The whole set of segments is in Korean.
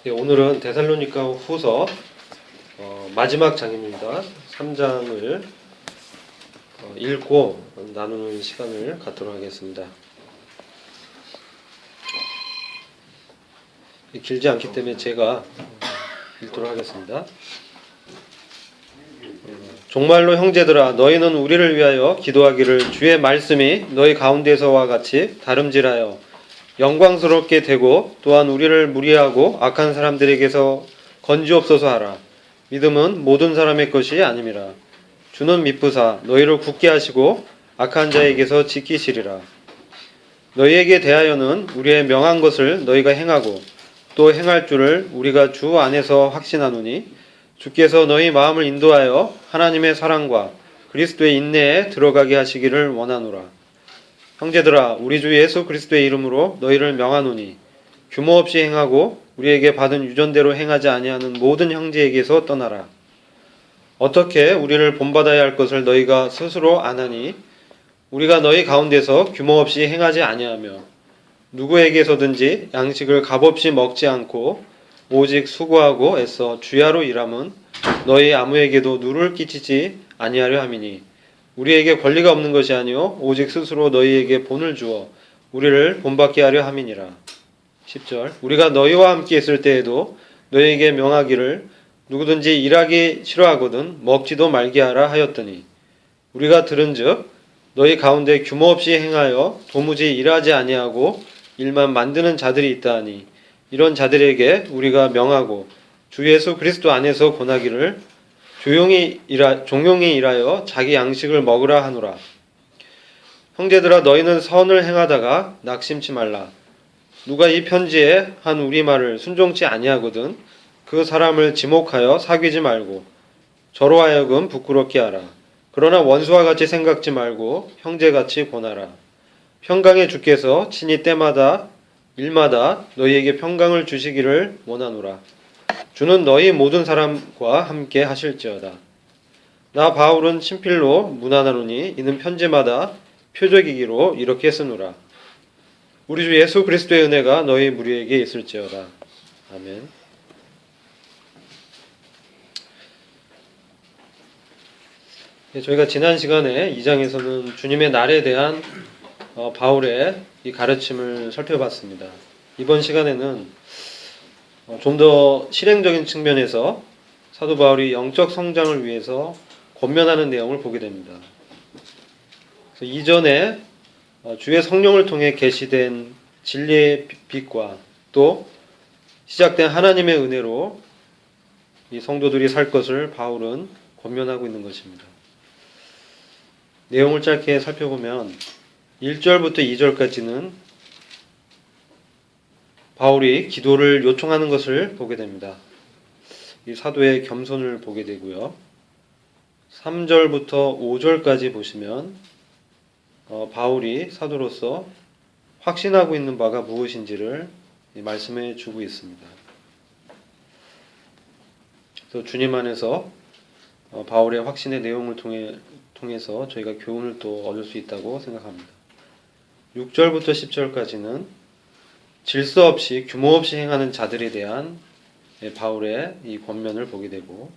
예, 오늘은 데살로니가 후서 마지막 장입니다. 3장을 읽고 나누는 시간을 갖도록 하겠습니다. 길지 않기 때문에 제가 읽도록 하겠습니다. 정말로 형제들아, 너희는 우리를 위하여 기도하기를 주의 말씀이 너희 가운데서와 같이 다름질하여 영광스럽게 되고 또한 우리를 무리하고 악한 사람들에게서 건지옵소서 하라. 믿음은 모든 사람의 것이 아님이라. 주는 미쁘사 너희를 굳게 하시고 악한 자에게서 지키시리라. 너희에게 대하여는 우리의 명한 것을 너희가 행하고 또 행할 줄을 우리가 주 안에서 확신하노니 주께서 너희 마음을 인도하여 하나님의 사랑과 그리스도의 인내에 들어가게 하시기를 원하노라. 형제들아, 우리 주 예수 그리스도의 이름으로 너희를 명하노니 규모 없이 행하고 우리에게 받은 유전대로 행하지 아니하는 모든 형제에게서 떠나라. 어떻게 우리를 본받아야 할 것을 너희가 스스로 아나니 우리가 너희 가운데서 규모 없이 행하지 아니하며 누구에게서든지 양식을 값없이 먹지 않고 오직 수고하고 애써 주야로 일함은 너희 아무에게도 누를 끼치지 아니하려 함이니 우리에게 권리가 없는 것이 아니요 오직 스스로 너희에게 본을 주어 우리를 본받게 하려 함이니라. 10절 우리가 너희와 함께 있을 때에도 너희에게 명하기를 누구든지 일하기 싫어하거든 먹지도 말게 하라 하였더니 우리가 들은즉 너희 가운데 규모 없이 행하여 도무지 일하지 아니하고 일만 만드는 자들이 있다 하니 이런 자들에게 우리가 명하고 주 예수 그리스도 안에서 권하기를 종용이 일하여 자기 양식을 먹으라 하노라. 형제들아, 너희는 선을 행하다가 낙심치 말라. 누가 이 편지에 한 우리 말을 순종치 아니하거든 그 사람을 지목하여 사귀지 말고 저로 하여금 부끄럽게 하라. 그러나 원수와 같이 생각지 말고 형제같이 권하라. 평강의 주께서 친히 때마다 일마다 너희에게 평강을 주시기를 원하노라. 주는 너희 모든 사람과 함께 하실지어다. 나 바울은 친필로 문안하노니 이는 편지마다 표적이기로 이렇게 쓰노라. 우리 주 예수 그리스도의 은혜가 너희 무리에게 있을지어다. 아멘. 저희가 지난 시간에 2장에서는 주님의 날에 대한 바울의 이 가르침을 살펴봤습니다. 이번 시간에는 좀 더 실행적인 측면에서 사도 바울이 영적 성장을 위해서 권면하는 내용을 보게 됩니다. 그래서 이전에 주의 성령을 통해 계시된 진리의 빛과 또 시작된 하나님의 은혜로 이 성도들이 살 것을 바울은 권면하고 있는 것입니다. 내용을 짧게 살펴보면 1절부터 2절까지는 바울이 기도를 요청하는 것을 보게 됩니다. 이 사도의 겸손을 보게 되고요. 3절부터 5절까지 보시면 바울이 사도로서 확신하고 있는 바가 무엇인지를 말씀해 주고 있습니다. 그래서 주님 안에서 바울의 확신의 내용을 통해서 저희가 교훈을 또 얻을 수 있다고 생각합니다. 6절부터 10절까지는 질서 없이 규모 없이 행하는 자들에 대한 바울의 이 권면을 보게 되고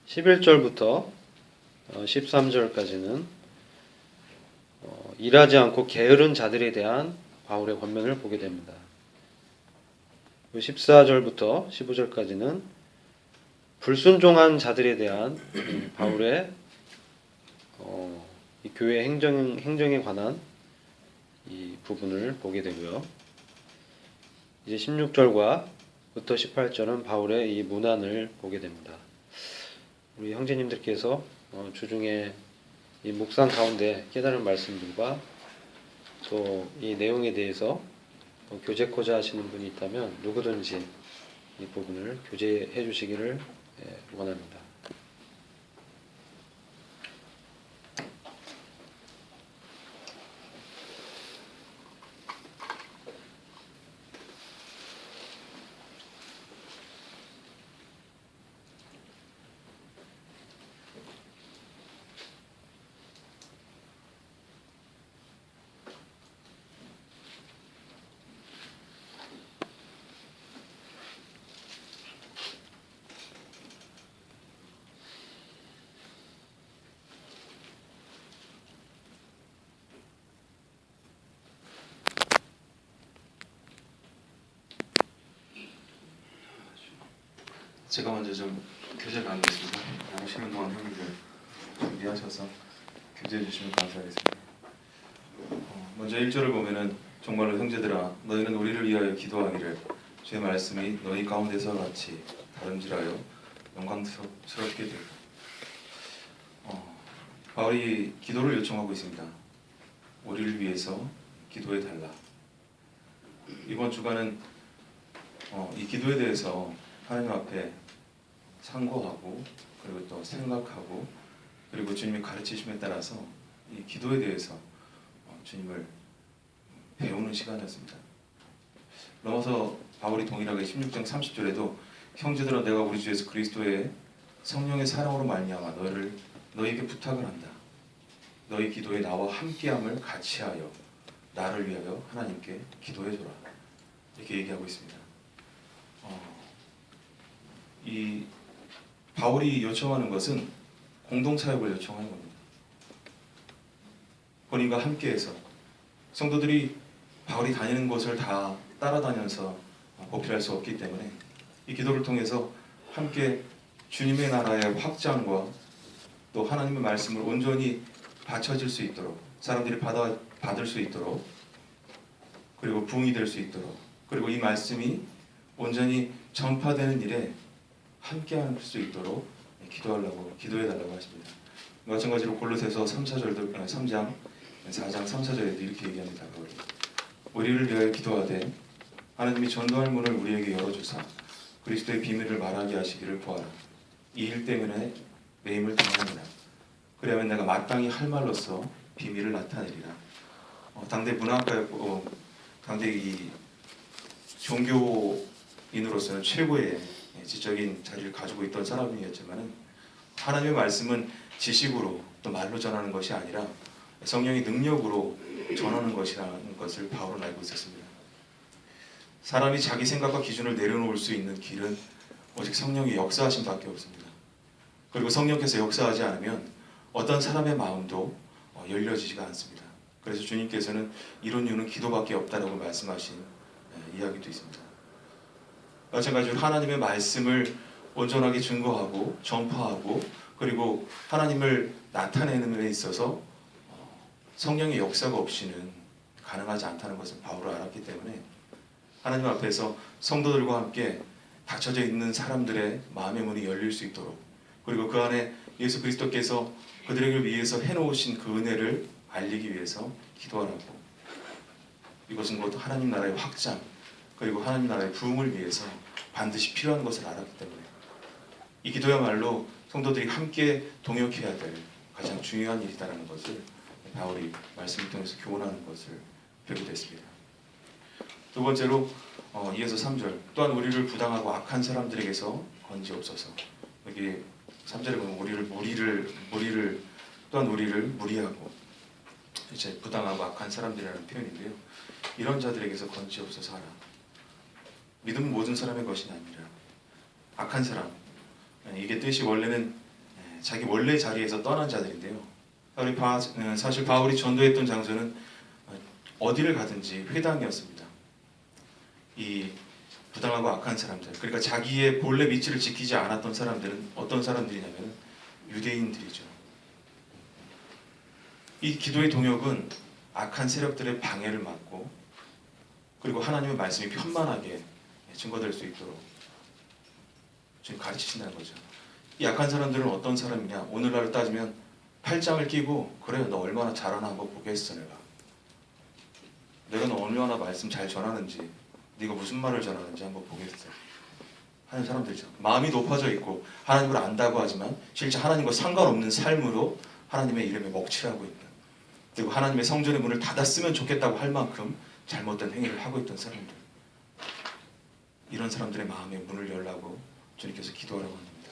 11절부터 13절까지는 일하지 않고 게으른 자들에 대한 바울의 권면을 보게 됩니다. 14절부터 15절까지는 불순종한 자들에 대한 바울의 이 교회 행정에 관한 이 부분을 보게 되고요. 이제 16절과부터 18절은 바울의 이 문안을 보게 됩니다. 우리 형제님들께서 주중에 이 묵상 가운데 깨달은 말씀들과 또 이 내용에 대해서 교제코자 하시는 분이 있다면 누구든지 이 부분을 교제해 주시기를 원합니다. 제가 먼저 좀 교재를 나누겠습니다. 나누시는 동안 형님들 준비하셔서 교제해 주시면 감사하겠습니다. 먼저 1절을 보면은 정말로 형제들아 너희는 우리를 위하여 기도하기를 주의 말씀이 너희 가운데서 같이 다름질하여 영광스럽게 되고 바울이 기도를 요청하고 있습니다. 우리를 위해서 기도해 달라. 이번 주간은 이 기도에 대해서 하나님 앞에 상고하고 그리고 또 생각하고 그리고 주님의 가르치심에 따라서 이 기도에 대해서 주님을 배우는 시간이었습니다. 넘어서 바울이 동일하게 16장 30절에도 형제들아 내가 우리 주 예수 그리스도의 성령의 사랑으로 말미암아 너희에게 부탁을 한다. 너희 기도에 나와 함께함을 같이하여 나를 위하여 하나님께 기도해줘라. 이렇게 얘기하고 있습니다. 이 바울이 요청하는 것은 공동사역을 요청하는 겁니다. 본인과 함께해서 성도들이 바울이 다니는 곳을 다 따라다녀서 보필할 수 없기 때문에 이 기도를 통해서 함께 주님의 나라의 확장과 또 하나님의 말씀을 온전히 바쳐질 수 있도록 사람들이 받을 수 있도록 그리고 부흥이 될 수 있도록 그리고 이 말씀이 온전히 전파되는 일에 함께할 수 있도록 기도해달라고 하십니다. 마찬가지로 골로새서 3장 4장 3, 4절에도 이렇게 얘기합니다. 우리를 위하여 기도하되 하나님이 전도할 문을 우리에게 열어주사 그리스도의 비밀을 말하게 하시기를 구하라. 이 일 때문에 내 힘을 다하느니라. 그리하면 내가 마땅히 할 말로써 비밀을 나타내리라. 당대 문학가였고 당대 이 종교인으로서는 최고의 지적인 자리를 가지고 있던 사람이었지만 하나님의 말씀은 지식으로 또 말로 전하는 것이 아니라 성령의 능력으로 전하는 것이라는 것을 바울은 알고 있었습니다. 사람이 자기 생각과 기준을 내려놓을 수 있는 길은 오직 성령의 역사하심밖에 없습니다. 그리고 성령께서 역사하지 않으면 어떤 사람의 마음도 열려지지가 않습니다. 그래서 주님께서는 이런 이유는 기도밖에 없다라고 말씀하신 이야기도 있습니다. 마찬가지로 하나님의 말씀을 온전하게 증거하고 전파하고 그리고 하나님을 나타내는 데 있어서 성령의 역사가 없이는 가능하지 않다는 것을 바울은 알았기 때문에 하나님 앞에서 성도들과 함께 닫혀져 있는 사람들의 마음의 문이 열릴 수 있도록 그리고 그 안에 예수 그리스도께서 그들에게 위해서 해놓으신 그 은혜를 알리기 위해서 기도하라고 이것은 곧 하나님 나라의 확장 그리고 하나님 나라의 부흥을 위해서 반드시 필요한 것을 알았기 때문에 이 기도야말로 성도들이 함께 동역해야 될 가장 중요한 일이다라는 것을 바울이 말씀을 통해서 교훈하는 것을 배우게 됐습니다. 두 번째로 이어서 3절 또한 우리를 부당하고 악한 사람들에게서 건지옵소서. 여기 3절에 보면 우리를 또한 우리를 무리하고 이제 부당하고 악한 사람들이라는 표현인데요. 이런 자들에게서 건지옵소서 하라. 믿음은 모든 사람의 것이 아니라 악한 사람 이게 뜻이 원래는 자기 원래 자리에서 떠난 자들인데요. 사실 바울이 전도했던 장소는 어디를 가든지 회당이었습니다. 이 부당하고 악한 사람들 그러니까 자기의 본래 위치를 지키지 않았던 사람들은 어떤 사람들이냐면 유대인들이죠. 이 기도의 동역은 악한 세력들의 방해를 막고 그리고 하나님의 말씀이 편만하게 증거될 수 있도록 지금 가르치신다는 거죠. 이 약한 사람들은 어떤 사람이냐? 오늘날 따지면 팔짱을 끼고 그래 너 얼마나 잘하나 한번 보겠어 내가 너 얼마나 말씀 잘 전하는지 네가 무슨 말을 전하는지 한번 보겠어 하는 사람들이죠. 마음이 높아져 있고 하나님을 안다고 하지만 실제 하나님과 상관없는 삶으로 하나님의 이름에 먹칠하고 있는 그리고 하나님의 성전의 문을 닫았으면 좋겠다고 할 만큼 잘못된 행위를 하고 있던 사람들 이런 사람들의 마음의 문을 열라고 주님께서 기도하라고 합니다.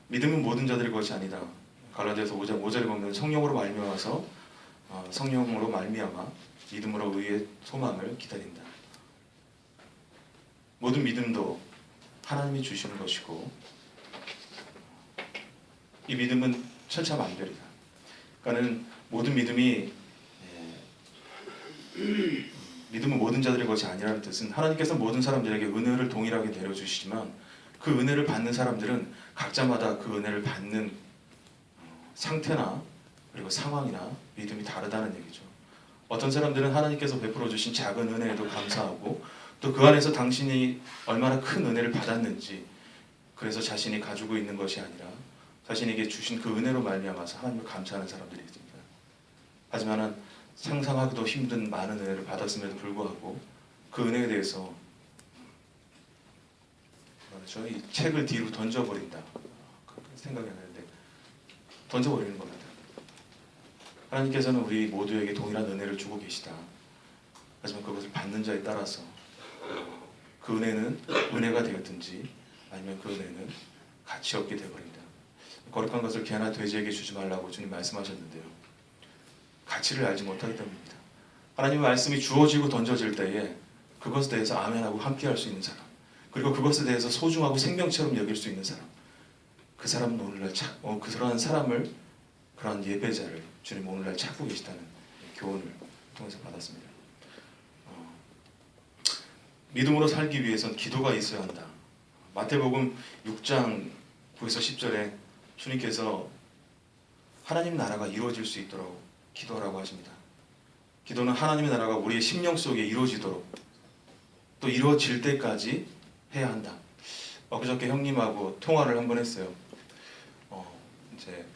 믿음은 모든 자들의 것이 아니다. 갈라디아서 5장 5절에 보면 성령으로 말미암아서 성령으로 말미암아 믿음으로 의의 소망을 기다린다. 모든 믿음도 하나님이 주시는 것이고 이 믿음은 천차만별이다. 그러니까는 모든 믿음은 모든 자들의 것이 아니라는 뜻은 하나님께서 모든 사람들에게 은혜를 동일하게 내려주시지만 그 은혜를 받는 사람들은 각자마다 그 은혜를 받는 상태나 그리고 상황이나 믿음이 다르다는 얘기죠. 어떤 사람들은 하나님께서 베풀어 주신 작은 은혜에도 감사하고 또 그 안에서 당신이 얼마나 큰 은혜를 받았는지, 그래서 자신이 가지고 있는 것이 아니라 자신에게 주신 그 은혜로 말미암아서 하나님을 감사하는 사람들이 있습니다. 하지만 상상하기도 힘든 많은 은혜를 받았음에도 불구하고 그 은혜에 대해서 이 책을 뒤로 던져버린다, 생각이 나는데 던져버리는 겁니다. 하나님께서는 우리 모두에게 동일한 은혜를 주고 계시다. 하지만 그것을 받는 자에 따라서 그 은혜는 은혜가 되었든지 아니면 그 은혜는 가치 없게 되어버린다. 거룩한 것을 개나 돼지에게 주지 말라고 주님 말씀하셨는데요, 가치를 알지 못하기 때문입니다. 하나님의 말씀이 주어지고 던져질 때에 그것에 대해서 아멘하고 함께할 수 있는 사람, 그리고 그것에 대해서 소중하고 생명처럼 여길 수 있는 사람, 그 사람은 오늘날 그러한 사람을, 그러한 예배자를 주님 오늘날 찾고 계시다는 교훈을 통해서 받았습니다. 믿음으로 살기 위해선 기도가 있어야 한다. 마태복음 6장 9에서 10절에 주님께서 하나님 나라가 이루어질 수 있도록 기도하라고 하십니다. 기도는 하나님의 나라가 우리의 심령 속에 이루어지도록, 또 이루어질 때까지 해야 한다. 엊그저께 형님하고 통화를 한번 했어요. 이제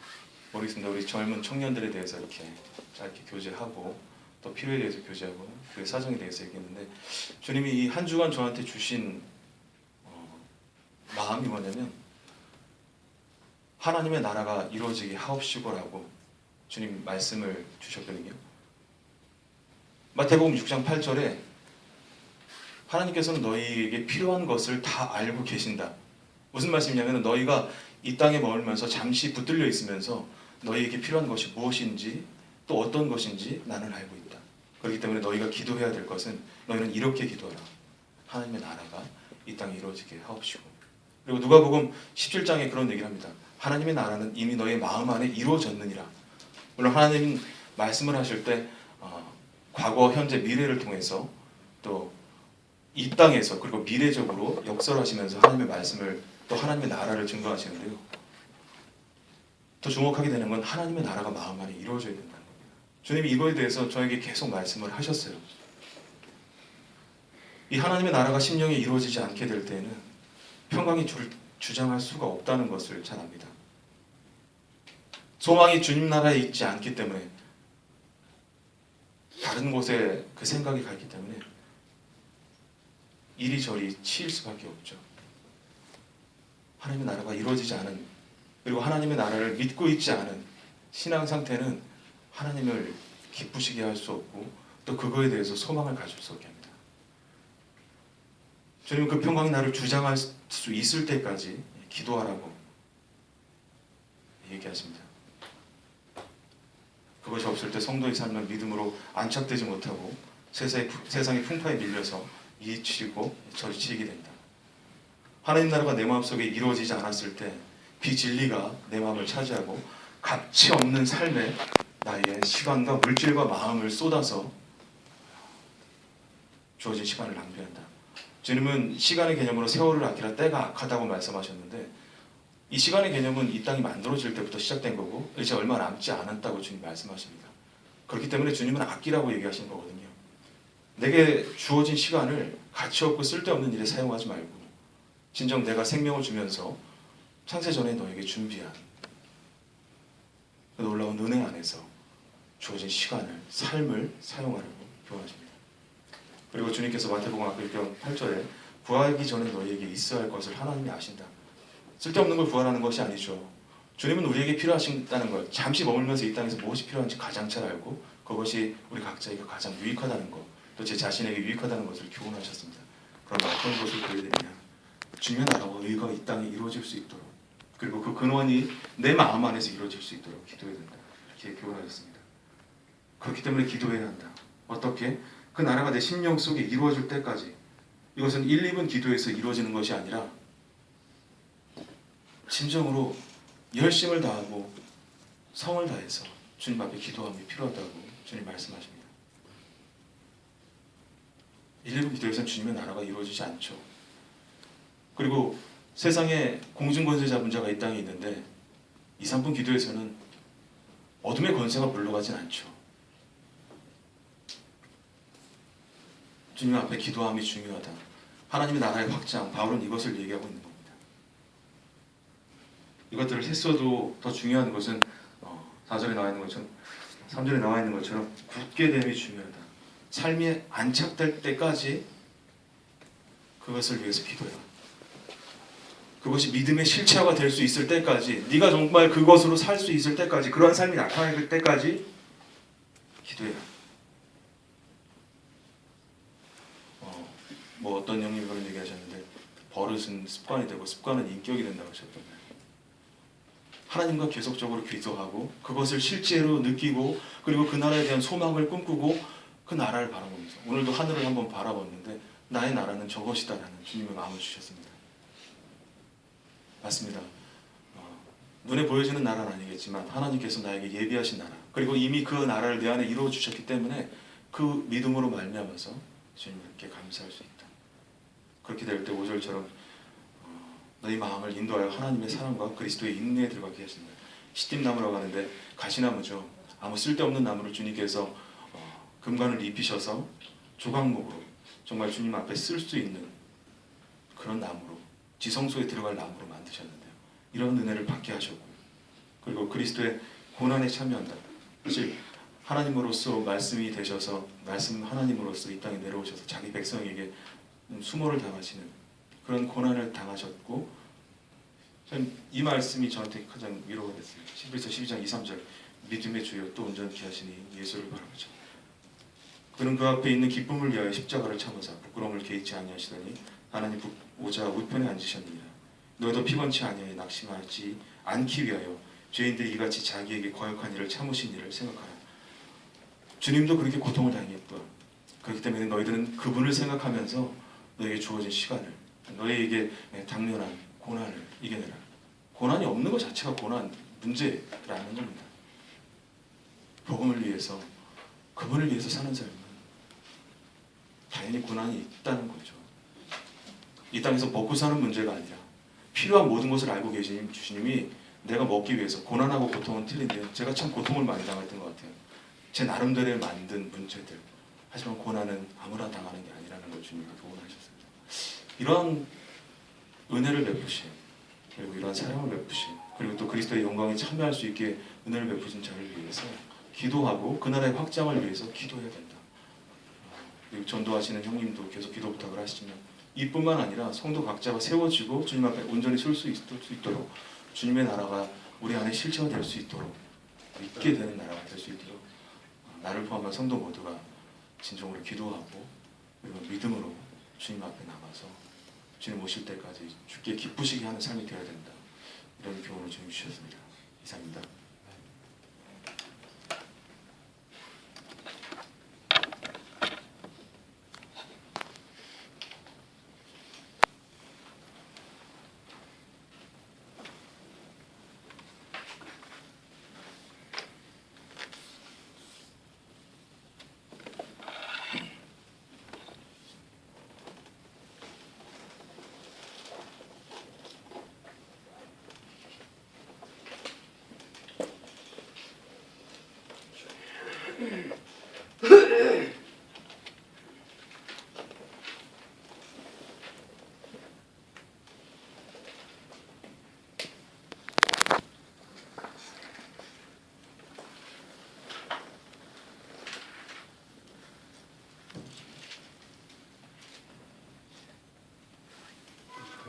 모르겠습니다. 우리 젊은 청년들에 대해서 이렇게 짧게 교제하고 또 필요에 대해서 교제하고 그 사정에 대해서 얘기했는데, 주님이 이 한 주간 저한테 주신 마음이 뭐냐면 하나님의 나라가 이루어지게 하옵시고라고 주님 말씀을 주셨거든요. 마태복음 6장 8절에 하나님께서는 너희에게 필요한 것을 다 알고 계신다. 무슨 말씀이냐면 너희가 이 땅에 머물면서 잠시 붙들려 있으면서 너희에게 필요한 것이 무엇인지 또 어떤 것인지 나는 알고 있다. 그렇기 때문에 너희가 기도해야 될 것은 너희는 이렇게 기도하라. 하나님의 나라가 이 땅에 이루어지게 하옵시고. 그리고 누가복음 17장에 그런 얘기를 합니다. 하나님의 나라는 이미 너희 마음 안에 이루어졌느니라. 물론 하나님 말씀을 하실 때 과거, 현재, 미래를 통해서 또 이 땅에서 그리고 미래적으로 역설하시면서 하나님의 말씀을 또 하나님의 나라를 증거하시는데요. 더 주목하게 되는 건 하나님의 나라가 마음 안에 이루어져야 된다는 겁니다. 주님이 이거에 대해서 저에게 계속 말씀을 하셨어요. 이 하나님의 나라가 심령에 이루어지지 않게 될 때에는 평강이 주장할 수가 없다는 것을 잘 압니다. 소망이 주님 나라에 있지 않기 때문에, 다른 곳에 그 생각이 가 있기 때문에 이리저리 치일 수밖에 없죠. 하나님의 나라가 이루어지지 않은, 그리고 하나님의 나라를 믿고 있지 않은 신앙 상태는 하나님을 기쁘시게 할 수 없고 또 그거에 대해서 소망을 가질 수 없게 합니다. 주님은 그 평강이 나를 주장할 수 있을 때까지 기도하라고 얘기하십니다. 그것이 없을 때 성도의 삶은 믿음으로 안착되지 못하고 세상의 풍파에 밀려서 이치고 저리치게 된다. 하나님 나라가 내 마음속에 이루어지지 않았을 때 비진리가 내 마음을 차지하고 가치 없는 삶에 나의 시간과 물질과 마음을 쏟아서 주어진 시간을 낭비한다. 주님은 시간의 개념으로 세월을 아끼라 때가 악하다고 말씀하셨는데, 이 시간의 개념은 이 땅이 만들어질 때부터 시작된 거고 이제 얼마 남지 않았다고 주님 말씀하십니다. 그렇기 때문에 주님은 아끼라고 얘기하신 거거든요. 내게 주어진 시간을 가치 없고 쓸데없는 일에 사용하지 말고 진정 내가 생명을 주면서 창세전에 너에게 준비한 그 놀라운 은혜 안에서 주어진 시간을, 삶을 사용하라고 교훈하십니다. 그리고 주님께서 마태복음 8절에 구하기 전에 너희에게 있어야 할 것을 하나님이 아신다. 쓸데없는 걸 구하라는 것이 아니죠. 주님은 우리에게 필요하시다는 걸, 잠시 머물면서 이 땅에서 무엇이 필요한지 가장 잘 알고 그것이 우리 각자에게 가장 유익하다는 것, 또 제 자신에게 유익하다는 것을 교훈하셨습니다. 그럼 어떤 것을 구해야 되느냐? 주님의 나라와 의가 이 땅에 이루어질 수 있도록, 그리고 그 근원이 내 마음 안에서 이루어질 수 있도록 기도해야 된다. 이렇게 교훈하셨습니다. 그렇기 때문에 기도해야 한다. 어떻게? 그 나라가 내 심령 속에 이루어질 때까지. 이것은 1, 2분 기도에서 이루어지는 것이 아니라 진정으로 열심을 다하고 성을 다해서 주님 앞에 기도함이 필요하다고 주님 말씀하십니다. 1, 2분 기도에서는 주님의 나라가 이루어지지 않죠. 그리고 세상에 공중권세 잡은 자가 이 땅에 있는데 2, 3분 기도에서는 어둠의 권세가 물러가진 않죠. 주님 앞에 기도함이 중요하다. 하나님의 나라의 확장, 바울은 이것을 얘기하고 있는 겁니다. 이것들을 했어도 더 중요한 것은 4절에 나와 있는 것처럼 3절에 나와 있는 것처럼 굳게 됨이 중요하다. 삶이 안착될 때까지 그것을 위해서 기도해라. 그것이 믿음의 실체화가 될 수 있을 때까지, 네가 정말 그것으로 살 수 있을 때까지, 그러한 삶이 나타날 때까지 기도해라. 뭐 어떤 형님이 그런 얘기하셨는데 버릇은 습관이 되고 습관은 인격이 된다고 하셨던데, 하나님과 계속적으로 기도하고 그것을 실제로 느끼고 그리고 그 나라에 대한 소망을 꿈꾸고 그 나라를 바라보면서, 오늘도 하늘을 한번 바라봤는데 나의 나라는 저것이다라는 주님의 마음을 주셨습니다. 맞습니다. 눈에 보여지는 나라는 아니겠지만 하나님께서 나에게 예비하신 나라, 그리고 이미 그 나라를 내 안에 이루어 주셨기 때문에 그 믿음으로 말미암아서 주님께 감사할 수 있다. 그렇게 될 때 5절처럼 너희 마음을 인도하여 하나님의 사랑과 그리스도의 인내에 들어가게 하신다. 시띠나무라고 하는데 가시나무죠. 아무 쓸데없는 나무를 주님께서 금관을 입히셔서 조각목으로 정말 주님 앞에 쓸 수 있는 그런 나무로, 지성소에 들어갈 나무로 만드셨는데요. 이런 은혜를 받게 하셨고요. 그리고 그리스도의 고난에 참여한다. 사실 하나님으로서 말씀이 되셔서, 말씀 하나님으로서 이 땅에 내려오셔서 자기 백성에게 수모를 당하시는 그런 고난을 당하셨고, 이 말씀이 저한테 가장 위로가 됐어요. 11서 12장 2, 3절 믿음의 주여 또 온전케 하시니 예수를 바라보자. 그는 그 앞에 있는 기쁨을 위하여 십자가를 참으사 부끄러움을 개의치 아니하시더니 하나님 보좌 우편에 앉으셨느니라. 너희도 피곤치 아니하여 낙심하지 않기 위하여 죄인들이 이같이 자기에게 거역한 일을 참으신 일을 생각하라. 주님도 그렇게 고통을 당했고, 그렇기 때문에 너희들은 그분을 생각하면서 너에게 주어진 시간을, 너에게 당면한 고난을 이겨내라. 고난이 없는 것 자체가 고난, 문제라는 겁니다. 복음을 위해서, 그분을 위해서 사는 삶은 당연히 고난이 있다는 거죠. 이 땅에서 먹고 사는 문제가 아니라 필요한 모든 것을 알고 계신 주님이 내가 먹기 위해서, 고난하고 고통은 틀린데요. 제가 참 고통을 많이 당했던 것 같아요. 제 나름대로 만든 문제들. 하지만 고난은 아무나 당하는 게 아니라는 걸 주님이 교훈하셨습니다. 이러한 은혜를 베푸신, 그리고 이러한 사랑을 베푸신, 그리고 또 그리스도의 영광에 참여할 수 있게 은혜를 베푸신 자를 위해서 기도하고 그 나라의 확장을 위해서 기도해야 된다. 그리고 전도하시는 형님도 계속 기도 부탁을 하시지만 이뿐만 아니라 성도 각자가 세워지고 주님 앞에 온전히 설 수 있도록, 주님의 나라가 우리 안에 실체화될 수 있도록, 있게 되는 나라가 될 수 있도록 나를 포함한 성도 모두가 진정으로 기도하고 그리고 믿음으로 주님 앞에 나가서 주님 오실 때까지 주께 기쁘시게 하는 삶이 되어야 된다. 이런 교훈을 주님 주셨습니다. 이상입니다.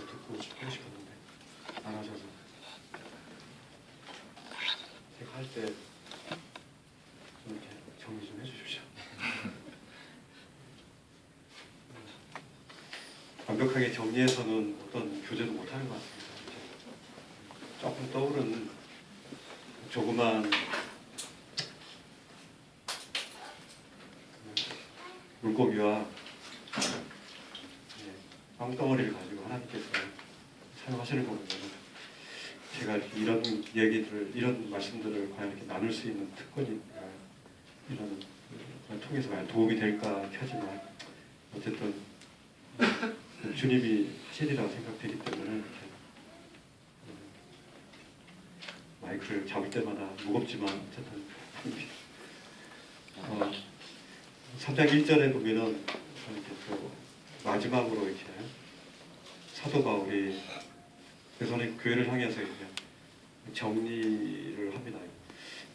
듣고 싶었는데 안 하셔서 제가 할 때 좀 이렇게 정리 좀 해주십시오. 완벽하게 정리해서는 어떤 교제도 못하는 것 같습니다. 조금 떠오르는 조그만 물고기와 빵덩어리를 가지고 하나님께서 사용하시는 거는 제가 이런 얘기들을, 이런 말씀들을 과연 이렇게 나눌 수 있는 특권이 이런 걸 통해서 과연 도움이 될까 하지만 어쨌든 주님이 하시리라고 생각되기 때문에 마이크를 잡을 때마다 무겁지만 어쨌든 3장 1절에 보면은 이렇게 또 마지막으로 이렇게 사도 바울이 대선의 교회를 향해서 이제 정리를 합니다.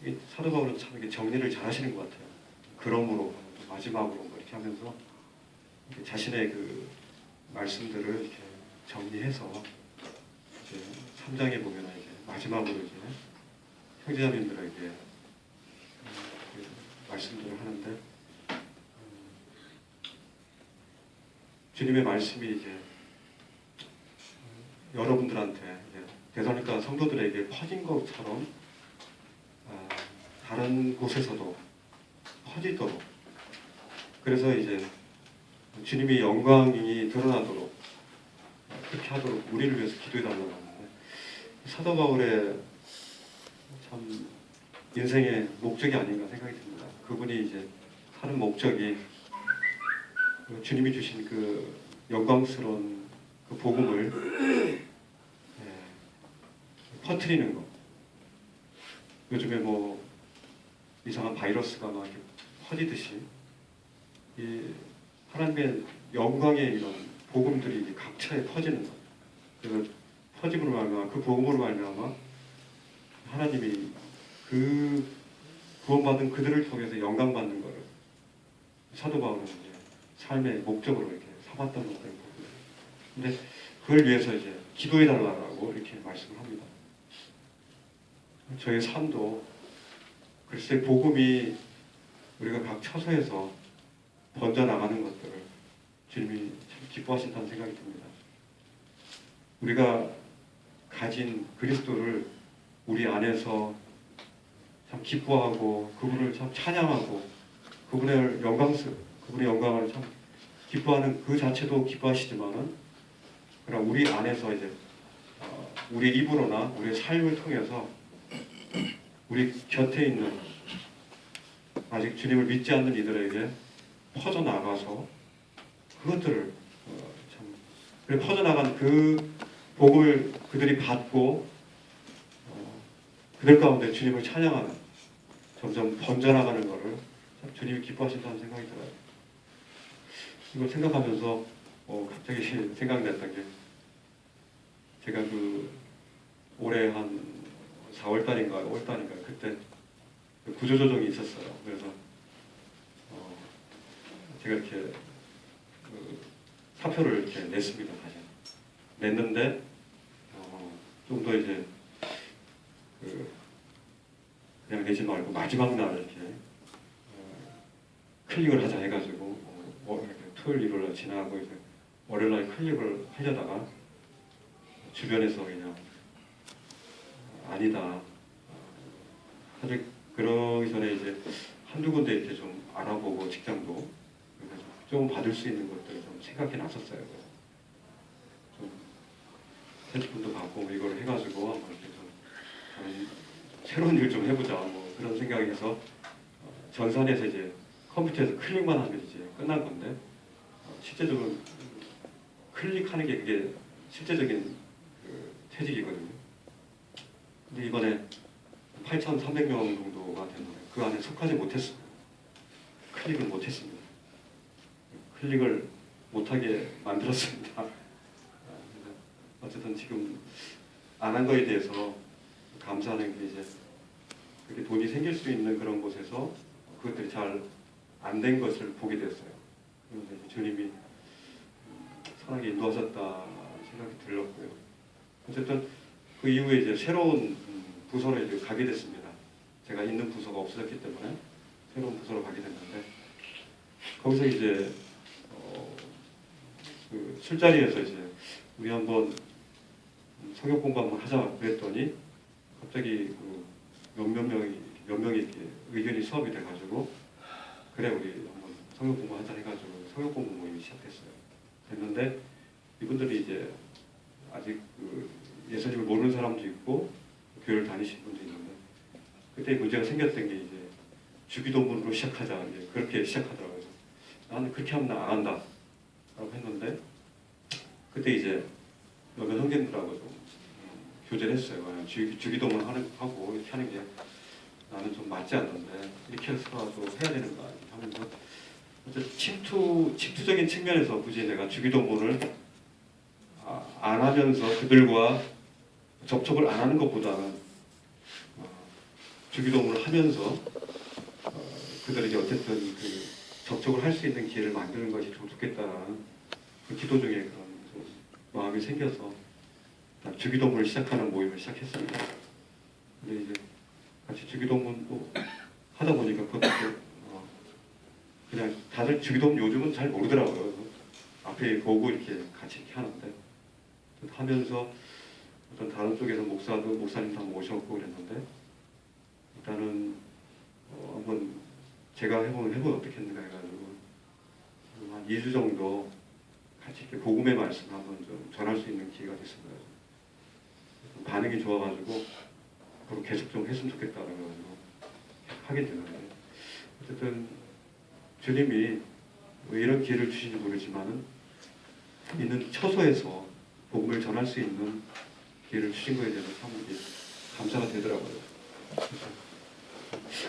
이 사도 바울은 참 이렇게 정리를 잘 하시는 것 같아요. 그러므로 마지막으로 뭐 이렇게 하면서 이렇게 자신의 그 말씀들을 이렇게 정리해서 이제 3장에 보면 이제 마지막으로 이제 형제자매들에게 말씀들을 하는데 주님의 말씀이 이제 여러분들한테 이제 데살로니가 성도들에게 퍼진 것처럼 다른 곳에서도 퍼지도록 그래서 이제 주님의 영광이 드러나도록 그렇게 하도록 우리를 위해서 기도해달라고 하는데 사도 바울의 참 인생의 목적이 아닌가 생각이 듭니다. 그분이 이제 사는 목적이 주님이 주신 그 영광스러운 그 복음을 퍼뜨리는 것. 요즘에 뭐 이상한 바이러스가 막 이렇게 퍼지듯이 이 하나님의 영광의 이런 복음들이 이제 각처에 퍼지는 것. 그 퍼짐으로 말미암아 그 복음으로 말미암아 하나님이 그 구원받은 그들을 통해서 영광 받는 것을 사도 바울은 이제 삶의 목적으로 이렇게 삼았던 것들을 보고 근데 그걸 위해서 이제 기도해 달라고 이렇게 말씀을 합니다. 저의 삶도 글쎄 복음이 우리가 각 처소에서 번져 나가는 것들을 주님이 참 기뻐하신다는 생각이 듭니다. 우리가 가진 그리스도를 우리 안에서 참 기뻐하고 그분을 참 찬양하고 그분의 영광을 참 기뻐하는 그 자체도 기뻐하시지만은 그러나 우리 안에서 이제 우리 입으로나 우리의 삶을 통해서 우리 곁에 있는 아직 주님을 믿지 않는 이들에게 퍼져 나가서 그것들을 참 그래 퍼져 나간 그 복을 그들이 받고 그들 가운데 주님을 찬양하는 점점 번져나가는 것을 참 주님이 기뻐하신다는 생각이 들어요. 이걸 생각하면서 갑자기 생각났던 게 제가 그 올해 한 4월달인가 5월달인가 그때 구조조정이 있었어요. 그래서 제가 이렇게 그 사표를 이렇게 냈습니다. 다시 냈는데 좀 더 이제 그냥 내지 말고 마지막 날 이렇게 클릭을 하자 해가지고 토요일 일요일 지나고 이제 월요일 날 클릭을 하려다가 주변에서 그냥 아니다. 사실 그러기 전에 이제 한두 군데 이렇게 좀 알아보고 직장도 그래서 좀 받을 수 있는 것들을 좀 생각해 놨었어요. 좀 세트분도 받고 뭐 이걸 해가지고 한번 이렇게 좀 새로운 일 좀 해보자 뭐 그런 생각에서 전산에서 이제 컴퓨터에서 클릭만 하면 이제 끝난 건데 실제적으로 클릭하는 게 그게 실제적인 그 퇴직이거든요. 근데 이번에 8,300명 정도가 됐는데 그 안에 속하지 못했어요. 클릭을 못했습니다. 클릭을 못하게 만들었습니다. 어쨌든 지금 안 한 거에 대해서 감사하는 게 이제 그렇게 돈이 생길 수 있는 그런 곳에서 그것들이 잘 안 된 것을 보게 됐어요. 그런데 주님이 선하게 인도하셨다 생각이 들었고요. 어쨌든 그 이후에 이제 새로운 부서로 이제 가게 됐습니다. 제가 있는 부서가 없어졌기 때문에 새로운 부서로 가게 됐는데 거기서 이제 그 술자리에서 이제 우리 한번 성역 공부 한번 하자 그랬더니 갑자기 그 몇 명이 이렇게 의견이 수합이 돼가지고 그래 우리 한번 성역 공부 하자 해가지고 성역 공부 모임이 시작됐어요. 됐는데 이분들이 이제 아직 그 예수님을 모르는 사람도 있고 교회를 다니시는 분도 있는데 그때 문제가 생겼던 게 이제 주기도문으로 시작하자 이제 그렇게 시작하더라고요. 그래서 나는 그렇게 하면 나 안 한다 라고 했는데 그때 이제 몇몇 형제들하고 좀 교제를 했어요. 그냥 주기도문 하고 이렇게 하는 게 나는 좀 맞지 않는데 이렇게 해서라도 해야 되는 거 아니야 하면서 침투적인 측면에서 굳이 내가 주기도문을 안 하면서 그들과 접촉을 안 하는 것보다는 주기도문을 하면서 그들에게 어쨌든 그 접촉을 할 수 있는 기회를 만드는 것이 좀 좋겠다라는 그 기도 중에 그런 좀 마음이 생겨서 주기도문을 시작하는 모임을 시작했습니다. 근데 이제 같이 주기도문도 하다 보니까 그것도 그냥 다들 주기도문 요즘은 잘 모르더라고요. 앞에 보고 이렇게 같이 이렇게 하는데 하면서 어떤 다른 쪽에서 목사님 다 모셨고 그랬는데 일단은 한번 제가 해보면 어떻겠는가 해가지고 한 2주 정도 같이 이렇게 복음의 말씀을 한번 좀 전할 수 있는 기회가 됐습니다. 반응이 좋아가지고 앞으로 계속 좀 했으면 좋겠다 그래가지고 하게 되는데 어쨌든 주님이 왜 이런 기회를 주시는지 모르지만은 있는 처소에서 복음을 전할 수 있는 기회를 주신 거에 대해서 참 감사가 되더라고요.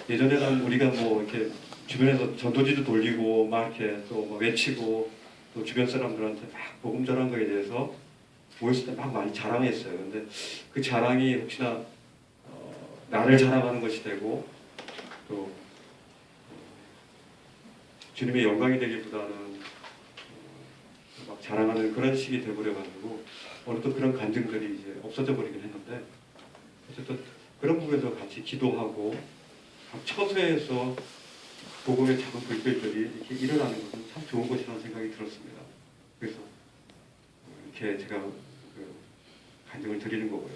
예전에는 우리가 뭐 이렇게 주변에서 전도지도 돌리고 막 이렇게 또 막 외치고 또 주변 사람들한테 막 복음 전한 거에 대해서 모였을 때 막 많이 자랑했어요. 근데 그 자랑이 혹시나 나를 자랑하는 것이 되고 또 주님의 영광이 되기보다는 막 자랑하는 그런 식이 되버려가지고 어느덧 그런 간증들이 이제 없어져 버리긴 했는데 어쨌든 그런 부분에서 같이 기도하고 각 처소에서 복음의 작은 불길들이 이렇게 일어나는 것은 참 좋은 것이라는 생각이 들었습니다. 그래서 이렇게 제가 그 간증을 드리는 거고요.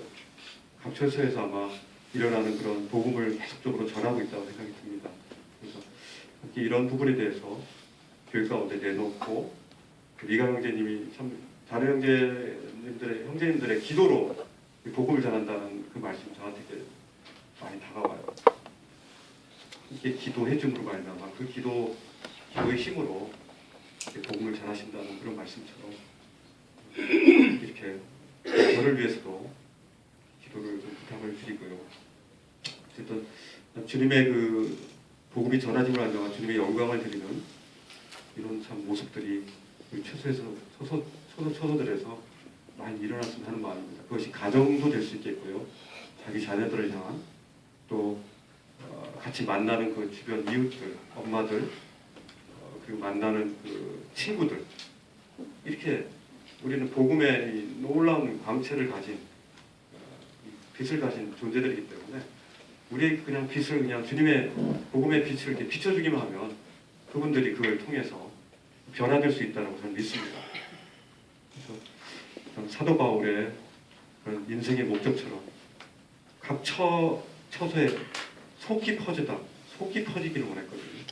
각 처소에서 아마 일어나는 그런 복음을 계속적으로 전하고 있다고 생각이 듭니다. 그래서 이런 부분에 대해서 교회 가운데 내놓고 미가 형제님이 참 다른 형제님들의 기도로 복음을 전한다는 그 말씀 저한테 많이 다가와요. 이게 기도해 줌으로 말미암아 그 기도의 힘으로 복음을 전하신다는 그런 말씀처럼 이렇게 저를 위해서도 기도를 좀 부탁을 드리고요. 어쨌든 주님의 그 복음이 전하짐을 알며 주님의 영광을 드리는 이런 참 모습들이 그 처소들에서 많이 일어났으면 하는 마음입니다. 그것이 가정도 될 수 있겠고요. 자기 자녀들을 향한 또 같이 만나는 그 주변 이웃들, 엄마들, 그리고 만나는 그 친구들 이렇게 우리는 복음의 놀라운 광채를 가진 빛을 가진 존재들이기 때문에 우리의 그냥 빛을 그냥 주님의 복음의 빛을 이렇게 비춰주기만 하면 그분들이 그걸 통해서 변화될 수 있다고 저는 믿습니다. 그래서 사도 바울의 그런 인생의 목적처럼 각 처소에 속히 퍼지기를 원했거든요.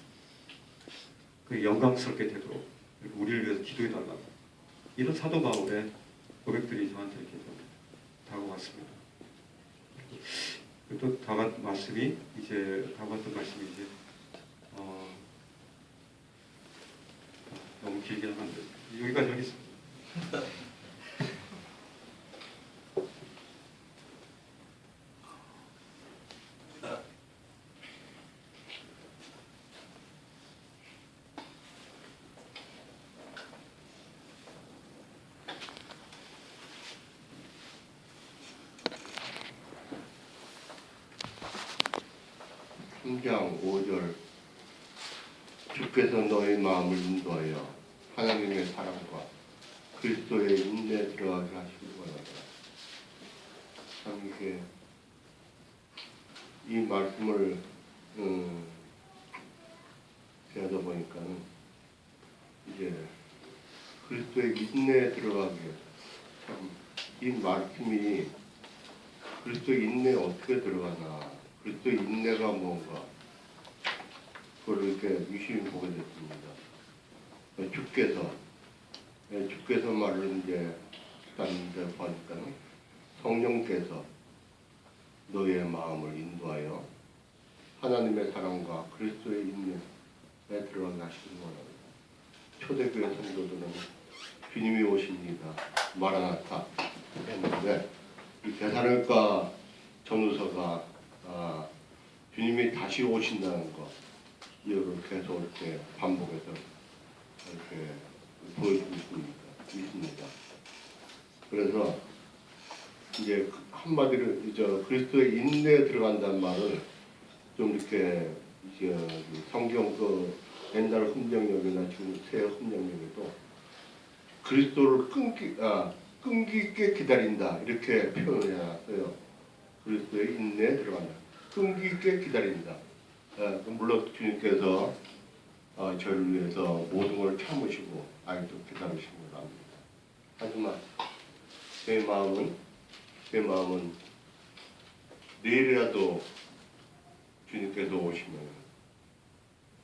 그 영광스럽게 되도록 우리를 위해서 기도해달라고 이런 사도 바울의 고백들이 저한테 이렇게 좀 다가왔습니다. 또 다가왔던 말씀이 이제 너무 길게 하면 안 돼요. 여기까지 하겠습니다. 삼장 5절 주께서 너희 마음을 인도하여 하나님의 사랑과 그리스도의 인내에 들어가게 하시기 바랍니다. 참 이게 이 말씀을 배우다 보니까는 이제 그리스도의 인내에 들어가게 참 이 말씀이 그리스도의 인내에 어떻게 들어가나 그리스도의 인내가 뭔가 그걸 이렇게 유심히 보게 됐습니다. 주께서 말을 이제 듣는데 보니까는 성령께서 너희의 마음을 인도하여 하나님의 사랑과 그리스도의 인내에 들어가게 하시는 거랍니다. 초대교회 성도들은 주님이 오십니다. 마라나타 했는데 이 대사령과 전후서가 주님이 다시 오신다는 거 이거를 계속 이렇게 반복해서 이렇게 보여주고 있습니다. 그래서 이제 한마디로 그리스도의 인내에 들어간다는 말을 좀 이렇게 성경 그 옛날 흠정역이나 지금 새 흠정역에도 그리스도를 끈기 있게 기다린다 이렇게 표현을 해놨어요. 그리스도의 인내에 들어간다. 끈기 있게 기다린다. 물론 주님께서 저를 위해서 모든 걸 참으시고 아직도 기다리시는 걸 압니다. 하지만 제 마음은 내일이라도 주님께서 오시면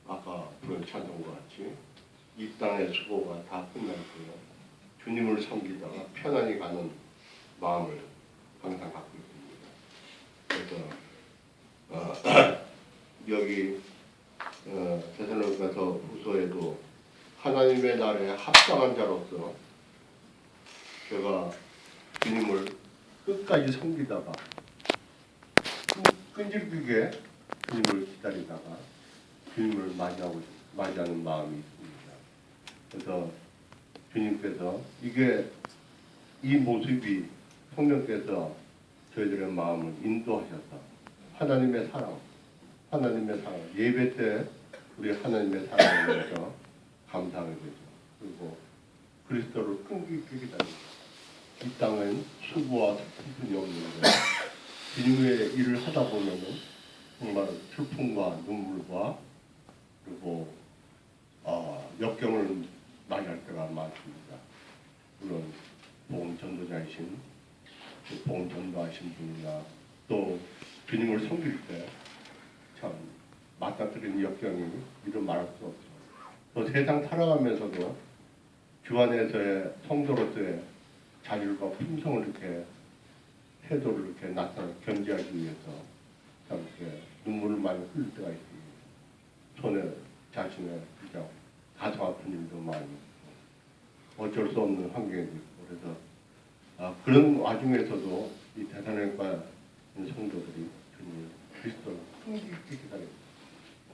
아까 부른 찬송과 같이 이 땅의 수고가 다 끝날 때요 주님을 섬기다가 편안히 가는 마음을 항상 갖고 있습니다. 그래서 여기 데살로니가서 후서에도 하나님의 나라에 합당한 자로서 제가 주님을 끝까지 섬기다가 끈질기게 주님을 기다리다가 주님을 맞이하는 마음이 있습니다. 그래서 주님께서 이 모습이 성령께서 저희들의 마음을 인도하셔서 하나님의 사랑 예배 때 우리 하나님의 사랑에 대해서 감사하게 되죠. 그리고 그리스도를 끈기 있게 기다립니다. 이 땅은 수고와 슬픔이 없는데 주님의 일을 하다 보면은 정말 슬픔과 눈물과 그리고 역경을 맞이할 때가 많습니다. 물론 복음 전도자이신 복음 전도하신 분이나 또 주님을 섬길 때 참 맞닥뜨리는 역경이 이루 말할 수 없죠. 또 세상 살아가면서도 주 안에서의 성도로서의 자율과 품성을 이렇게 태도를 이렇게 견지하기 위해서 참 이렇게 눈물을 많이 흘릴 때가 있습니다. 손에 자신의 그냥 가슴 아픈 일도 많이 있고 어쩔 수 없는 환경이 있고 그래서 그런 와중에서도 이 대산회과 성도들이 주님 그리스도를 끈기 있게 기다립니다.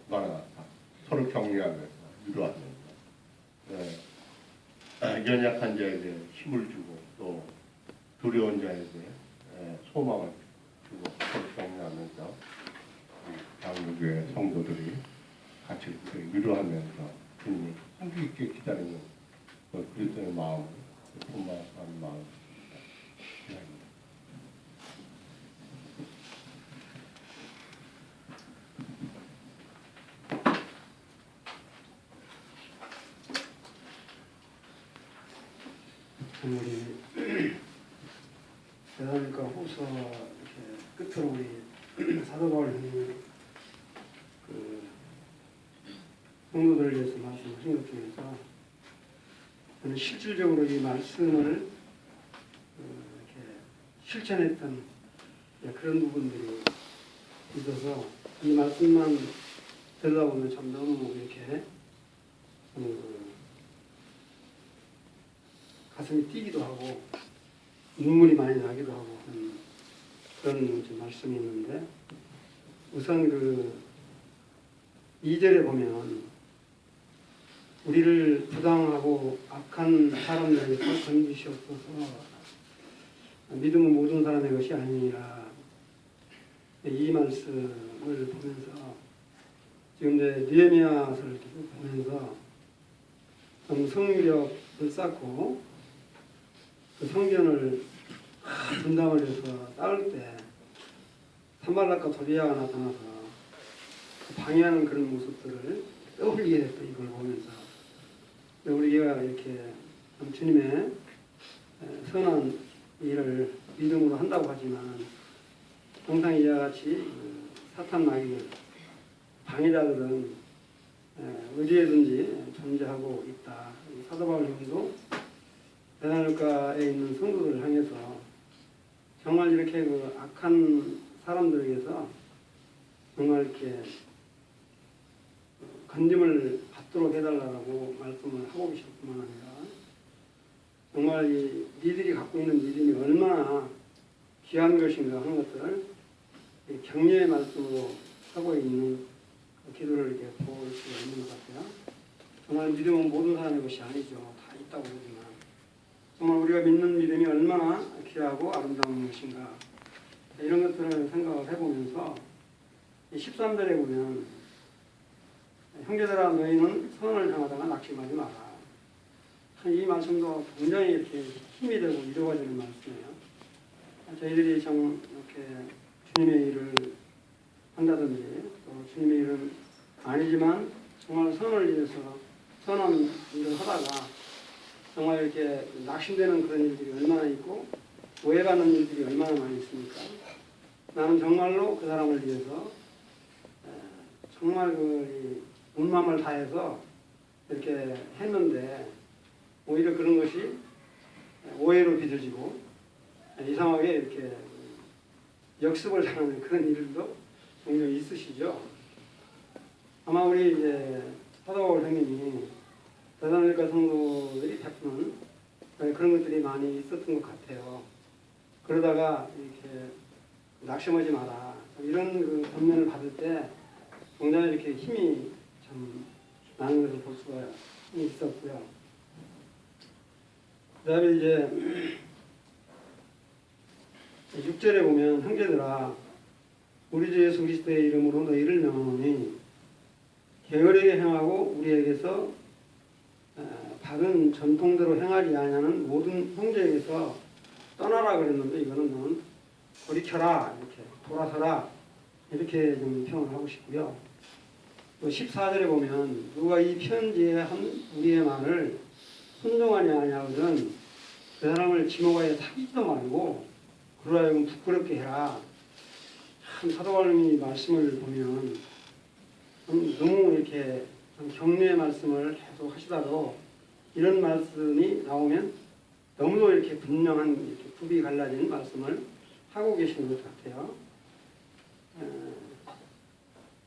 마라나타 서로 격려하면서 위로하면서 연약한 자에게 힘을 주고 또 두려운 자에게 소망을 주고 서로 격려하면서 장로교회 성도들이 같이 위로하면서 주님을 끈기 있게 기다리는 그리스도의 마음을 품어가는 마음입니다. 우리 대사님과 후서 이렇게 끝으로 우리 사도 바울 형님이 그 성도들을 위해서 말씀하신 것 중에서 저는 실질적으로 이 말씀을 이렇게 실천했던 그런 부분들이 있어서 이 말씀만 들다 보면 참 너무 이렇게 가슴이 뛰기도 하고 눈물이 많이 나기도 하고 그런 말씀이 있는데 우선 그 2절에 보면 우리를 부당하고 악한 사람들에게 건지시옵소서 믿음은 모든 사람의 것이 아니니라 이 말씀을 보면서 지금 이제 느헤미야서를 보면서 성경력을 쌓고 그 성전을 분담을 해서 쌓을 때 산발락과 도비아가 나타나서 방해하는 그런 모습들을 떠올리게 됐다. 이걸 보면서 우리가 이렇게 주님의 선한 일을 믿음으로 한다고 하지만 항상 이와 같이 사탄 마귀들 방해자들은 어디에든지 존재하고 있다. 사도 바울님도 대사로가에 있는 성도들을 향해서 정말 이렇게 그 악한 사람들에게서 정말 이렇게 건짐을 받도록 해달라고 말씀을 하고 계실 뿐만 아니라 정말 니들이 갖고 있는 믿음이 얼마나 귀한 것인가 하는 것들을 이 격려의 말씀으로 하고 있는 그 기도를 이렇게 볼 수가 있는 것 같아요. 정말 믿음은 모든 사람의 것이 아니죠. 다 있다고 그러지만 정말 우리가 믿는 믿음이 얼마나 귀하고 아름다운 것인가 이런 것들을 생각을 해보면서 13절에 보면 형제들아 너희는 선을 향하다가 낙심하지 마라. 이 말씀도 굉장히 이렇게 힘이 되고 이루어지는 말씀이에요. 저희들이 좀 이렇게 주님의 일을 한다든지 또 주님의 일은 아니지만 정말 선을 위해서 선한 일을 하다가 정말 이렇게 낙심되는 그런 일들이 얼마나 있고 오해받는 일들이 얼마나 많이 있습니까? 나는 정말로 그 사람을 위해서 정말 온 마음을 다해서 이렇게 했는데 오히려 그런 것이 오해로 비춰지고 이상하게 이렇게 역습을 당하는 그런 일도 종종 있으시죠. 아마 우리 이제 사도바울 형님이 대사로니가 성도들이 베푸는 그런 것들이 많이 있었던 것 같아요. 그러다가 이렇게 낙심하지 마라 이런 그 권면을 받을 때 굉장히 이렇게 힘이 참 나는 것을 볼 수가 있었고요. 그다음에 이제 6절에 보면 형제들아 우리 주 예수 그리스도의 이름으로 너희를 명하노니 게으르게 행하고 우리에게서 받은 전통대로 행하지 아니하는 모든 형제에게서 떠나라 그랬는데 이거는 너는 돌이켜라 이렇게 돌아서라 이렇게 좀 표현을 하고 싶고요. 또 14절에 보면 누가 이 편지에 한 우리의 말을 순종하지 아니하거든 그 사람을 지목하여 사귀지도 말고 그로 하여금 부끄럽게 해라. 참 사도바울님이 말씀을 보면 너무 이렇게 격려의 말씀을 계속 하시다도 이런 말씀이 나오면 너무도 이렇게 분명한 이렇게 굽이 갈라진 말씀을 하고 계시는 것 같아요.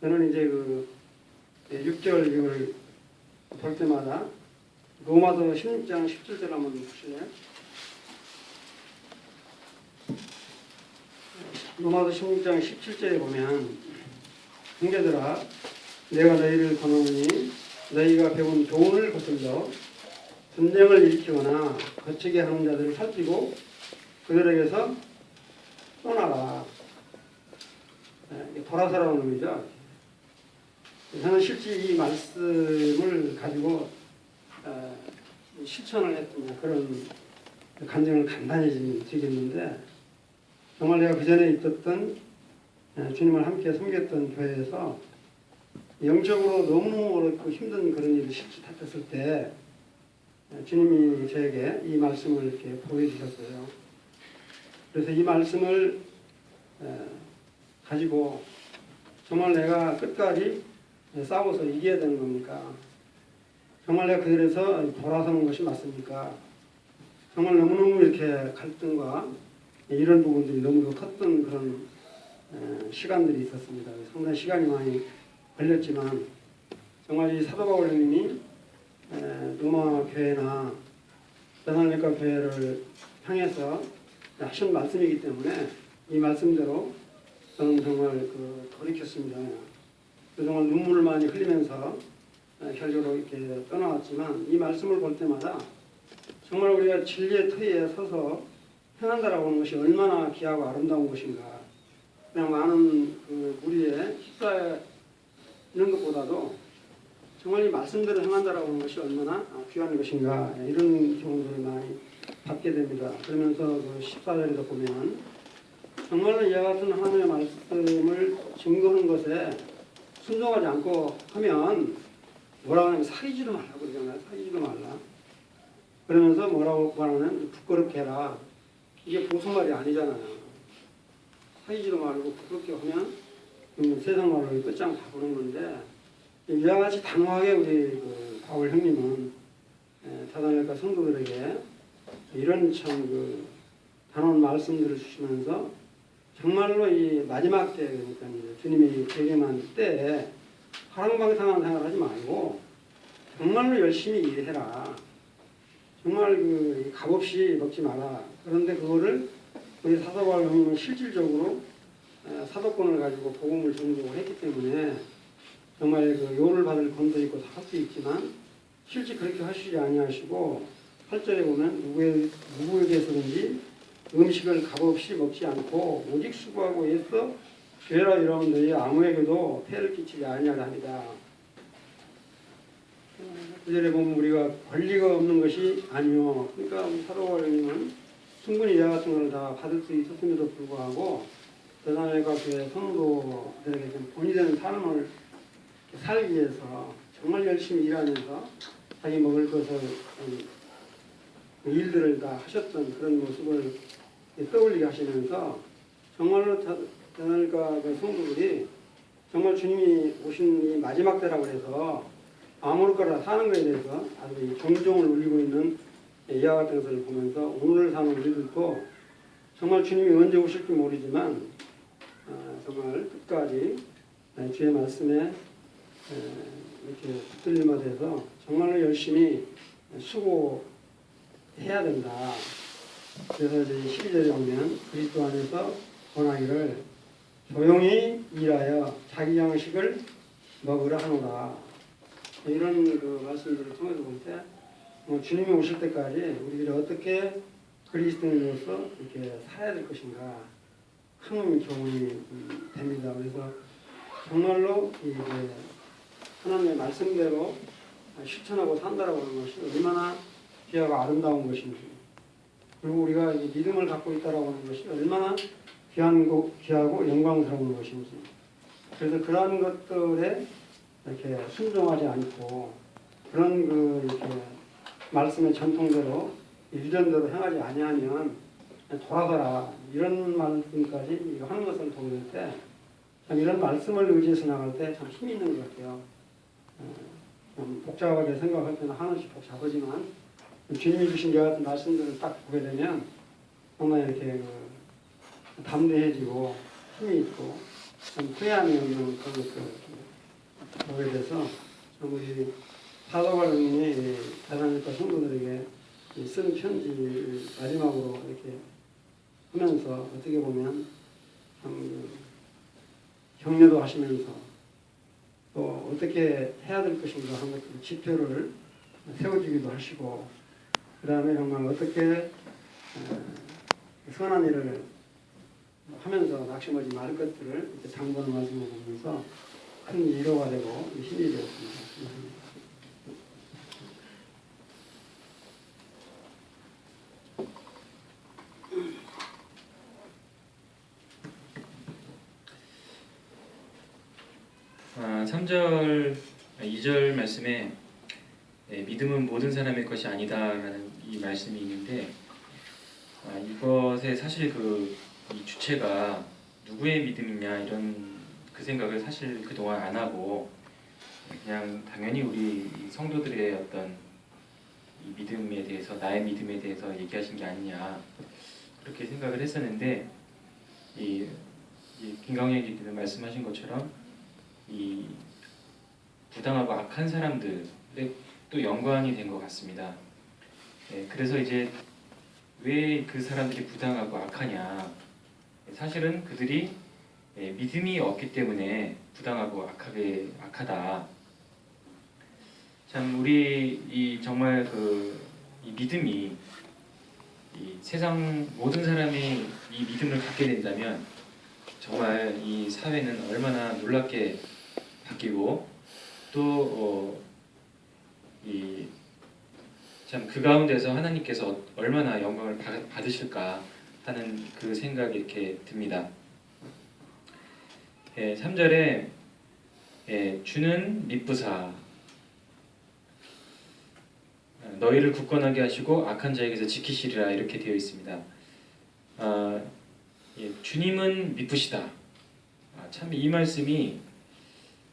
저는 이제 그 6절 이걸 볼 때마다 로마서 16장 17절 한번 보실래요? 로마서 16장 17절에 보면 형제들아 내가 너희를 권하노니 너희가 배운 교훈을 거슬러 분쟁을 일으키거나 거치게 하는 자들을 살피고 그들에게서 떠나라. 돌아서라는 의미죠. 저는 실제 이 말씀을 가지고 실천을 했던 그런 감정을 간단히 드리겠는데 정말 내가 그 전에 있었던 주님을 함께 섬겼던 교회에서 영적으로 너무너무 어렵고 힘든 그런 일을 실천했을 때 주님이 저에게 이 말씀을 이렇게 보여주셨어요. 그래서 이 말씀을 가지고 정말 내가 끝까지 싸워서 이겨야 되는 겁니까? 정말 내가 그들에서 돌아서는 것이 맞습니까? 정말 너무너무 이렇게 갈등과 이런 부분들이 너무 컸던 그런 시간들이 있었습니다. 상당히 시간이 많이 걸렸지만 정말 이 사도 바울 형님이 로마 교회나 데살로니가 교회를 향해서 하신 말씀이기 때문에 이 말씀대로 저는 정말 돌이켰습니다. 정말 눈물을 많이 흘리면서 결국으로 이렇게 떠나왔지만 이 말씀을 볼 때마다 정말 우리가 진리의 터에 서서 행한다라고 하는 것이 얼마나 귀하고 아름다운 것인가. 그냥 많은 무리의 식사에 이런 것보다도 정말 이 말씀대로 행한다라고 하는 것이 얼마나 귀한 것인가 이런 경험들을 많이 받게 됩니다. 그러면서 14절에도 보면 정말로 이와 같은 하나님의 말씀을 증거하는 것에 순종하지 않고 하면 뭐라고 하냐면 사귀지도 말라고 그러잖아요. 사귀지도 말라. 그러면서 뭐라고 말하면 부끄럽게 해라. 이게 무슨 말이 아니잖아요. 사귀지도 말고 부끄럽게 하면 세상 말로 끝장 다 보는 건데 이와 같이 단호하게 우리 바울 형님은 다단일과 성도들에게 이런 참 단호한 말씀들을 주시면서 정말로 이 마지막 때 그러니까 주님이 재림한 때에 화랑방탕한 생활을 하지 말고 정말로 열심히 일해라. 정말 값없이 먹지 마라. 그런데 그거를 우리 사도바울은 실질적으로 사도권을 가지고 복음을 전도를 했기 때문에 정말 그 요를 받을 권도 있고 할 수 있지만 실제 그렇게 하시지 아니하시고 8절에 보면 누구에게서든지 음식을 값없이 먹지 않고 오직 수고하고 애써 죄라 이러면 너희 아무에게도 폐를 끼치지 아니하라 합니다. 9절에 보면 우리가 권리가 없는 것이 아니요. 그러니까 우리 사도바울님은 충분히 이와 같은 것을 다 받을 수 있었음에도 불구하고 대단회가 교회 성도들에게 좀 본이 되는 삶을 살기 위해서 정말 열심히 일하면서 자기 먹을 것을 일들을 다 하셨던 그런 모습을 떠올리게 하시면서 정말로 대단회가 그 성도들이 정말 주님이 오신 이 마지막 때라고 해서 아무렇거나 사는 것에 대해서 아주 경종을 울리고 있는 이와 같은 것을 보면서 오늘을 사는 우리들도 정말 주님이 언제 오실지 모르지만 정말 끝까지 주의 말씀에 이렇게 붙들림에 대해서 정말로 열심히 수고해야 된다. 그래서 이제 12절에 보면 그리스도 안에서 권하기를 조용히 일하여 자기 양식을 먹으라 하노라. 이런 그 말씀들을 통해서 볼 때 주님이 오실 때까지 우리들이 어떻게 그리스도인으로서 이렇게 살아야 될 것인가 큰 교훈이 됩니다. 그래서 정말로 이제 하나님의 말씀대로 실천하고 산다라고 하는 것이 얼마나 귀하고 아름다운 것인지, 그리고 우리가 믿음을 갖고 있다라고 하는 것이 얼마나 귀하고 영광스러운 것인지. 그래서 그러한 것들에 이렇게 순종하지 않고 그런 그 이렇게 말씀의 전통대로 유전대로 행하지 아니하면 돌아서라 이런 말씀까지 하는 것을 보게 될 때 참 이런 말씀을 의지해서 나갈 때 참 힘이 있는 것 같아요. 좀 복잡하게 생각할 때는 하나씩 복잡하지만 주님이 주신 것 같은 말씀들을 딱 보게 되면 정말 이렇게 담대해지고 힘이 있고 참 후회함이 없는 그런 것들을 보게 돼서 우리 사도바울님이 대단했던 성도들에게 쓴 편지를 마지막으로 이렇게 하면서 어떻게 보면 참 격려도 하시면서 또 어떻게 해야 될 것인가 하는 것들 지표를 세워주기도 하시고 그 다음에 정말 어떻게 선한 일을 하면서 낙심하지 말 것들을 이렇게 당부하는 말씀을 보면서 큰 위로가 되고 힘이 되었습니다. 아, 3절, 2절 말씀에 믿음은 모든 사람의 것이 아니다라는 이 말씀이 있는데 이것에 사실 이 주체가 누구의 믿음이냐 이런 그 생각을 사실 그동안 안 하고 그냥 당연히 우리 성도들의 어떤 이 믿음에 대해서 나의 믿음에 대해서 얘기하신 게 아니냐 그렇게 생각을 했었는데 이 김강현 기자님 말씀하신 것처럼 이 부당하고 악한 사람들의 또 연관이 된 것 같습니다. 그래서 이제 왜 그 사람들이 부당하고 악하냐? 사실은 그들이 믿음이 없기 때문에 부당하고 악하다. 참 우리 정말 이 믿음이 이 세상 모든 사람이 이 믿음을 갖게 된다면 정말 이 사회는 얼마나 놀랍게 바뀌고 또 참 그 가운데서 하나님께서 얼마나 영광을 받으실까 하는 그 생각이 이렇게 듭니다. 3절에 주는 미쁘사 너희를 굳건하게 하시고 악한 자에게서 지키시리라 이렇게 되어 있습니다. 주님은 미쁘시다. 참 이 말씀이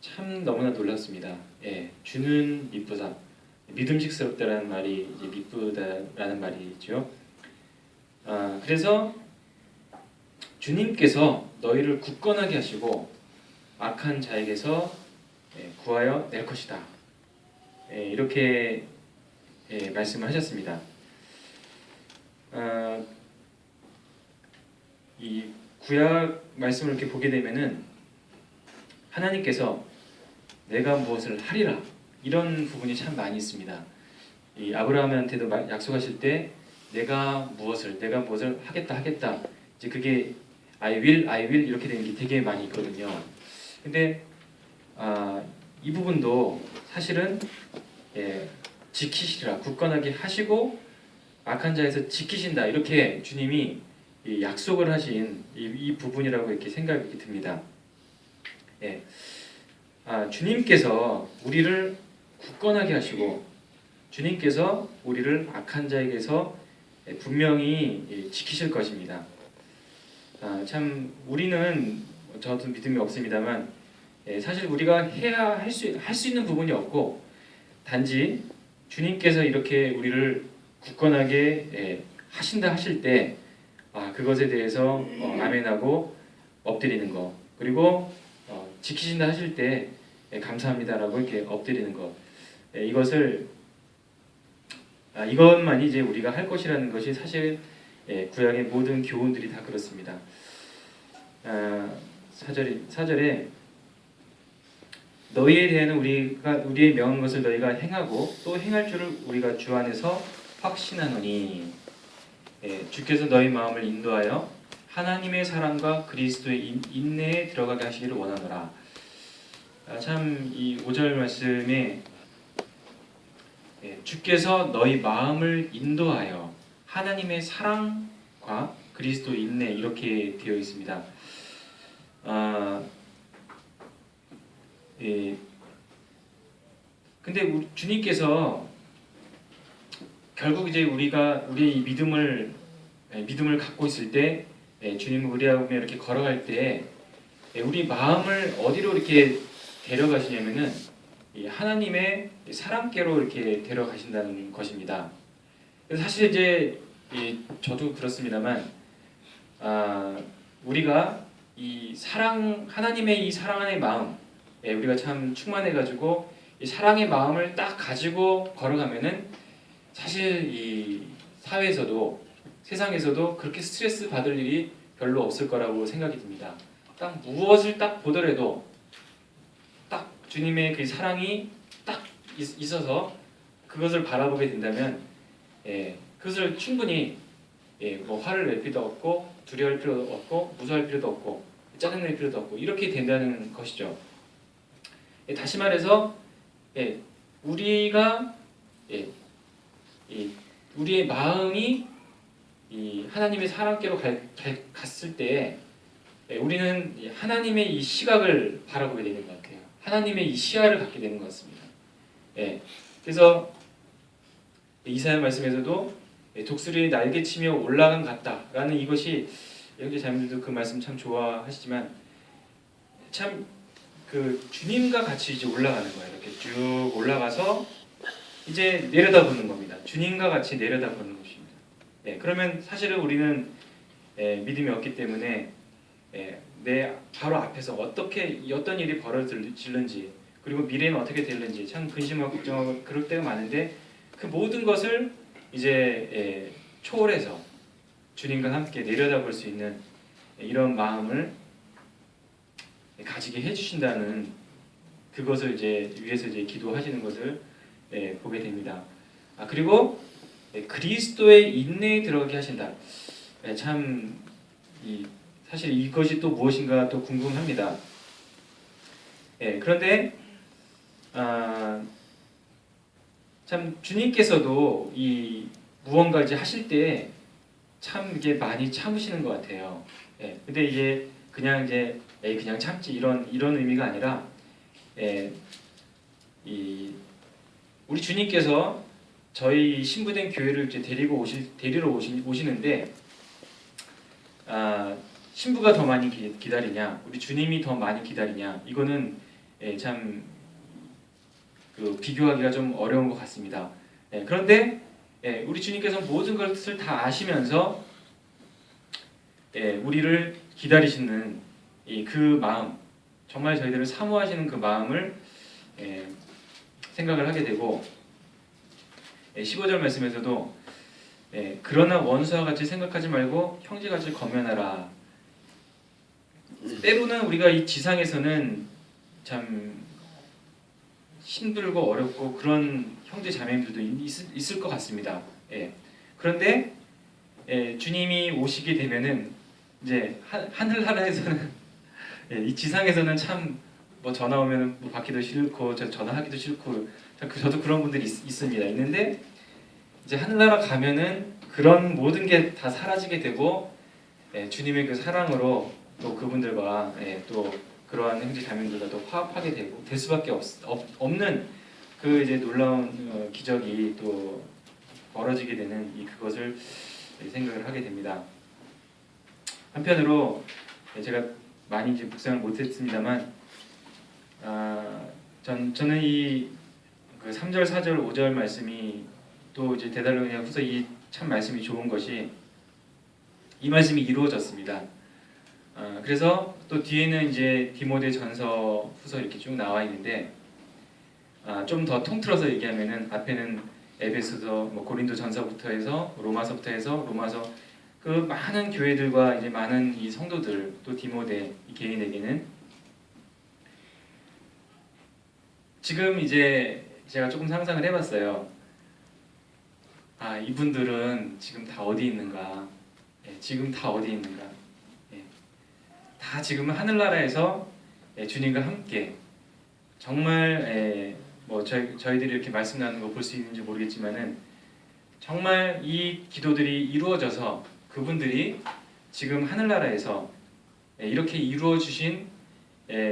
참 너무나 놀랐습니다. 주는 미쁘다. 믿음직스럽다라는 말이 이제 미쁘다라는 말이죠. 그래서 주님께서 너희를 굳건하게 하시고 악한 자에게서 구하여 낼 것이다. 이렇게 말씀을 하셨습니다. 이 구약 말씀을 이렇게 보게 되면은 하나님께서 내가 무엇을 하리라 이런 부분이 참 많이 있습니다. 이 아브라함한테도 약속하실 때 내가 무엇을 하겠다 이제 그게 I will 이렇게 되는 게 되게 많이 있거든요. 근데 이 부분도 사실은 지키시리라 굳건하게 하시고 악한 자에서 지키신다 이렇게 주님이 이 약속을 하신 이 부분이라고 이렇게 생각이 듭니다. 주님께서 우리를 굳건하게 하시고 주님께서 우리를 악한 자에게서 분명히 지키실 것입니다. 참 우리는 저도 믿음이 없습니다만 사실 우리가 해야 할 수 있는 부분이 없고 단지 주님께서 이렇게 우리를 굳건하게 하신다 하실 때 그것에 대해서 아멘하고 엎드리는 것 그리고 지키신다 하실 때 감사합니다라고 이렇게 엎드리는 것 이것만이 이제 우리가 할 것이라는 것이 사실 구약의 모든 교훈들이 다 그렇습니다. 4절에 너희에 대한 우리의 명한 것을 너희가 행하고 또 행할 줄을 우리가 주 안에서 확신하노니 주께서 너희 마음을 인도하여 하나님의 사랑과 그리스도의 인내에 들어가게 하시기를 원하노라. 참 이 5절 말씀에 주께서 너희 마음을 인도하여 하나님의 사랑과 그리스도 인내 이렇게 되어 있습니다. 근데 주님께서 결국 이제 우리의 믿음을 갖고 있을 때 주님을 우리하고 이렇게 걸어갈 때 우리 마음을 어디로 이렇게 데려가시냐면은 하나님의 사랑께로 이렇게 데려가신다는 것입니다. 그래서 사실 이제 저도 그렇습니다만 우리가 이 하나님의 이 사랑 안의 마음 우리가 참 충만해가지고 이 사랑의 마음을 딱 가지고 걸어가면은 사실 이 사회에서도 세상에서도 그렇게 스트레스 받을 일이 별로 없을 거라고 생각이 듭니다. 딱 무엇을 딱 보더라도 딱 주님의 그 사랑이 딱 있어서 그것을 바라보게 된다면 그것을 충분히 뭐 화를 낼 필요도 없고 두려워할 필요도 없고 무서워할 필요도 없고 짜증낼 필요도 없고 이렇게 된다는 것이죠. 다시 말해서 우리가 우리의 마음이 이 하나님의 사랑께로 갔을 때 우리는 하나님의 이 시각을 바라보게 되는 것 같아요. 하나님의 이 시야를 갖게 되는 것 같습니다. 그래서 이사야 말씀에서도 독수리 날개치며 올라간 같다라는 이것이 형제 자매들도 그 말씀 참 좋아하시지만 참 그 주님과 같이 이제 올라가는 거예요. 이렇게 쭉 올라가서 이제 내려다보는 겁니다. 주님과 같이 내려다보는 것입니다. 그러면 사실은 우리는 믿음이 없기 때문에 내 바로 앞에서 어떤 일이 벌어질는지 그리고 미래는 어떻게 될는지 참 근심하고 걱정하고 그럴 때가 많은데 그 모든 것을 이제 초월해서 주님과 함께 내려다볼 수 있는 이런 마음을 가지게 해주신다는 그것을 이제 위해서 이제 기도하시는 것을 보게 됩니다. 그리고 그리스도의 인내에 들어가게 하신다. 참 사실 이것이 또 무엇인가 또 궁금합니다. 그런데 참 주님께서도 이 무언가 이제 하실 때 참 이게 많이 참으시는 것 같아요. 근데 이게 그냥 이제 그냥 참지 이런 의미가 아니라 우리 주님께서 저희 신부된 교회를 이제 데리러 오시는데 신부가 더 많이 기다리냐, 우리 주님이 더 많이 기다리냐, 이거는 참 그 비교하기가 좀 어려운 것 같습니다. 그런데 우리 주님께서 모든 것을 다 아시면서 우리를 기다리시는 그 마음, 정말 저희들을 사모하시는 그 마음을 생각을 하게 되고 15절 말씀에서도 그러나 원수와 같이 생각하지 말고 형제같이 검면하라 때로는 우리가 이 지상에서는 참 힘들고 어렵고 그런 형제 자매님들도 있을 것 같습니다. 예. 그런데 주님이 오시게 되면은 이제 하늘나라에서는 이 지상에서는 참 뭐 전화 오면은 뭐 받기도 싫고 전화하기도 싫고 저도 그런 분들이 있습니다. 있는데 이제 하늘나라 가면은 그런 모든 게 다 사라지게 되고 주님의 그 사랑으로 또 그분들과 또 그러한 형제 자매들과 또 화합하게 될 수밖에 없는 그 이제 놀라운 기적이 또 벌어지게 되는 그것을 생각을 하게 됩니다. 한편으로 제가 많이 이제 묵상을 못했습니다만, 저는 그 3절, 4절, 5절 말씀이 또 이제 데살로니가후서 이 참 말씀이 좋은 것이 이 말씀이 이루어졌습니다. 그래서 또 뒤에는 이제 디모데전서, 후서 이렇게 쭉 나와 있는데, 좀 더 통틀어서 얘기하면은 앞에는 에베소서, 뭐 고린도전서부터 해서 로마서부터 해서 로마서 그 많은 교회들과 이제 많은 이 성도들 또 디모데 이 개인에게는 지금 이제 제가 조금 상상을 해봤어요. 이분들은 지금 다 어디 있는가? 지금 다 어디 있는가? 다 지금 하늘나라에서 주님과 함께 정말 뭐 저희들이 이렇게 말씀 나누는 거 볼 수 있는지 모르겠지만은 정말 이 기도들이 이루어져서 그분들이 지금 하늘나라에서 이렇게 이루어 주신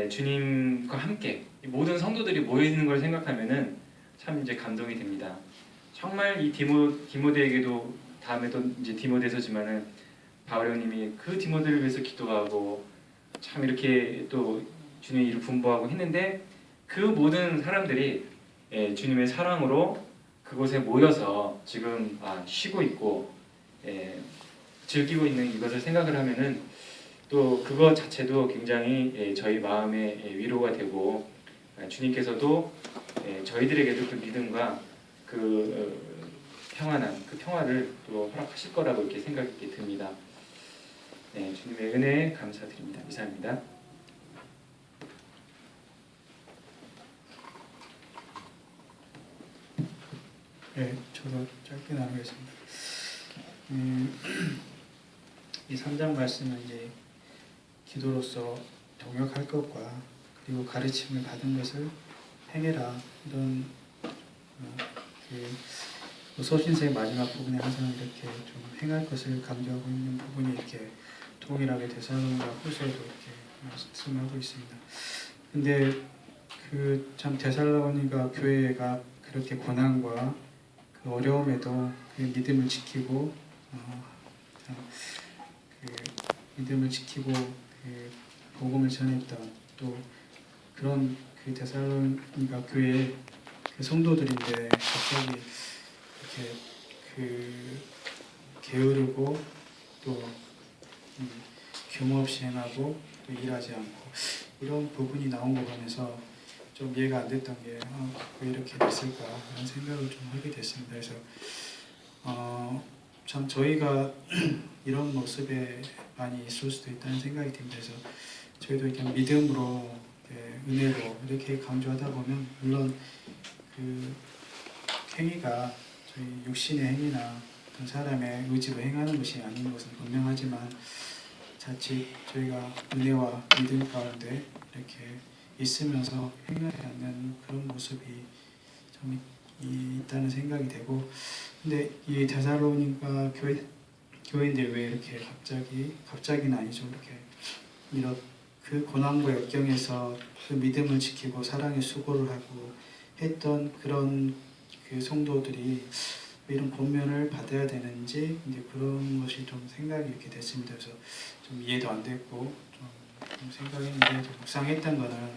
주님과 함께 모든 성도들이 모여 있는 걸 생각하면은 참 이제 감동이 됩니다. 정말 이 디모데에게도 다음에도 이제 디모데서지만은 바울 형님이 그 디모데를 위해서 기도하고 참 이렇게 또 주님의 일을 분부하고 했는데 그 모든 사람들이 주님의 사랑으로 그곳에 모여서 지금 쉬고 있고 즐기고 있는 이것을 생각을 하면은 또 그것 자체도 굉장히 저희 마음의 위로가 되고 주님께서도 저희들에게도 그 믿음과 그 평안한 그 평화를 또 허락하실 거라고 이렇게 생각이 듭니다. 주님의 은혜에 감사드립니다. 이상입니다. 네, 저도 짧게 나누겠습니다. 이 3장 말씀은 이제 기도로서 동역할 것과 그리고 가르침을 받은 것을 행해라 이런 그 소신서의 마지막 부분에 항상 이렇게 좀 행할 것을 강조하고 있는 부분이 이렇게 동일하게 데살로니가 후서에도 이렇게 말씀하고 있습니다. 근데 그 참 데살로니가 교회가 그렇게 고난과 그 어려움에도 그 믿음을 지키고 그 믿음을 지키고 그 복음을 전했던 또 그런 그 데살로니가 교회의 그 성도들인데 갑자기 이렇게 그 게으르고 또 규모 없이 행하고 또 일하지 않고 이런 부분이 나온 거 보면서 좀 이해가 안 됐던 게 왜 이렇게 됐을까 하는 생각을 좀 하게 됐습니다. 그래서 참 저희가 이런 모습에 많이 있을 수도 있다는 생각이 듭니다. 그래서 저희도 그냥 믿음으로 은혜로 이렇게 강조하다 보면 물론 그 행위가 저희 육신의 행위나 어떤 사람의 의지로 행하는 것이 아닌 것은 분명하지만 자칫 저희가 은혜와 믿음 가운데 이렇게 있으면서 행하지 않는 그런 모습이 좀 있다는 생각이 되고, 근데 이 데살로니가 교인들이 왜 이렇게 갑자기는 아니죠, 이렇게 그 고난과 역경에서 그 믿음을 지키고 사랑의 수고를 하고 했던 그런 그 성도들이 이런 권면을 받아야 되는지 이제 그런 것이 좀 생각이 이렇게 됐습니다. 그래서 좀 이해도 안 됐고 좀 생각했는데 좀 묵상했던 거는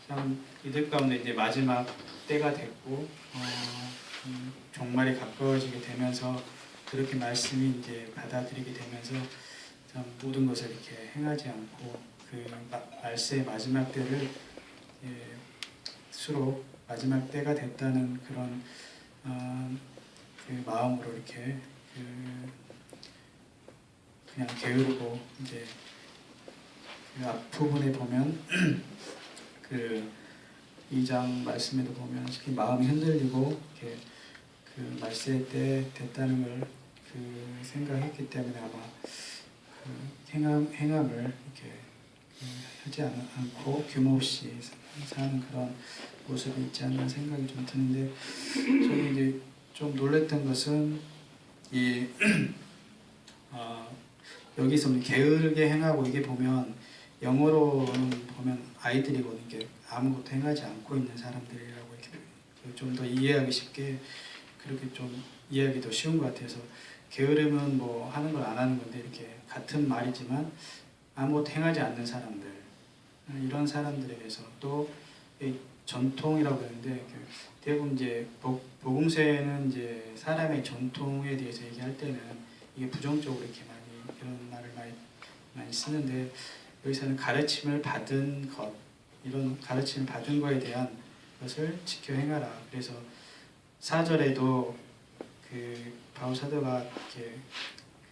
참 이들 가운데 이제 마지막 때가 됐고 종말이 가까워지게 되면서 그렇게 말씀이 이제 받아들이게 되면서 참 모든 것을 이렇게 행하지 않고 그 말세의 마지막 때를 스스로 마지막 때가 됐다는 그런 그 마음으로 이렇게 그냥 게으르고 이제 그 앞부분에 보면 그 2장 말씀에도 보면 특히 마음이 흔들리고 이렇게 그 말세 때 됐다는 걸 그 생각했기 때문에 아마 그 행함을 이렇게 하지 않고 규모 없이 사는 그런 모습이 있지 않나 생각이 좀 드는데, 저는 이제 좀 놀랬던 것은 이 여기서 게으르게 행하고, 이게 보면 영어로는 보면 아이들이거든요. 이게 아무것도 행하지 않고 있는 사람들이라고 이렇게 좀 더 이해하기 쉽게 그렇게 좀 이해하기 더 쉬운 것 같아서, 게으름은 뭐 하는 걸 안 하는 건데 이렇게 같은 말이지만 아무것도 행하지 않는 사람들, 이런 사람들에 대해서 또 전통이라고 하는데 대부분 이제 복음서에는 이제 사람의 전통에 대해서 얘기할 때는 이게 부정적으로 이렇게 많이 이런 말을 많이 쓰는데, 여기서는 가르침을 받은 것, 이런 가르침을 받은 것에 대한 것을 지켜 행하라. 그래서 4절에도 그 바울 사도가 이렇게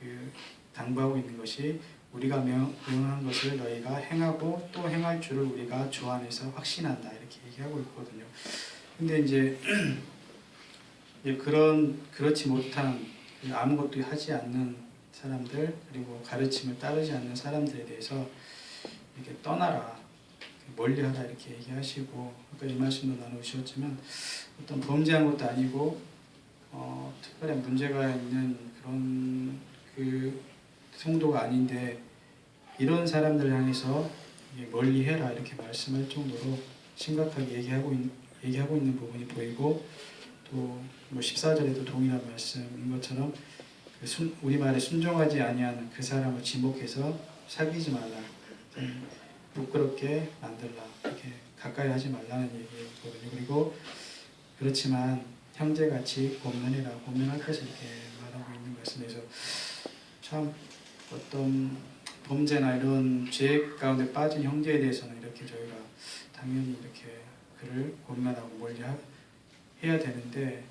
그 당부하고 있는 것이, 우리가 명한 것을 너희가 행하고 또 행할 줄을 우리가 주 안에서 확신한다, 이렇게 얘기하고 있거든요. 근데 이제 그렇지 못한 아무것도 하지 않는 사람들, 그리고 가르침을 따르지 않는 사람들에 대해서 이렇게 떠나라, 멀리하라, 이렇게 얘기하시고, 아까 이 말씀도 나누셨지만 어떤 범죄한 것도 아니고 특별한 문제가 있는 그런 그 성도가 아닌데 이런 사람들을 향해서 멀리해라, 이렇게 말씀할 정도로 심각하게 얘기하고 있는 부분이 보이고, 또 뭐 14절에도 동일한 말씀인 것처럼 우리말에 순종하지 아니하는 그 사람을 지목해서 사귀지 말라, 부끄럽게 만들라, 이렇게 가까이 하지 말라는 얘기거든요. 그리고 그렇지만 형제같이 고면할 것을 이렇게 말하고 있는 말씀에서, 참 어떤 범죄나 이런 죄 가운데 빠진 형제에 대해서는 이렇게 저희가 당연히 이렇게 그를 고면하고 멀리해야 되는데,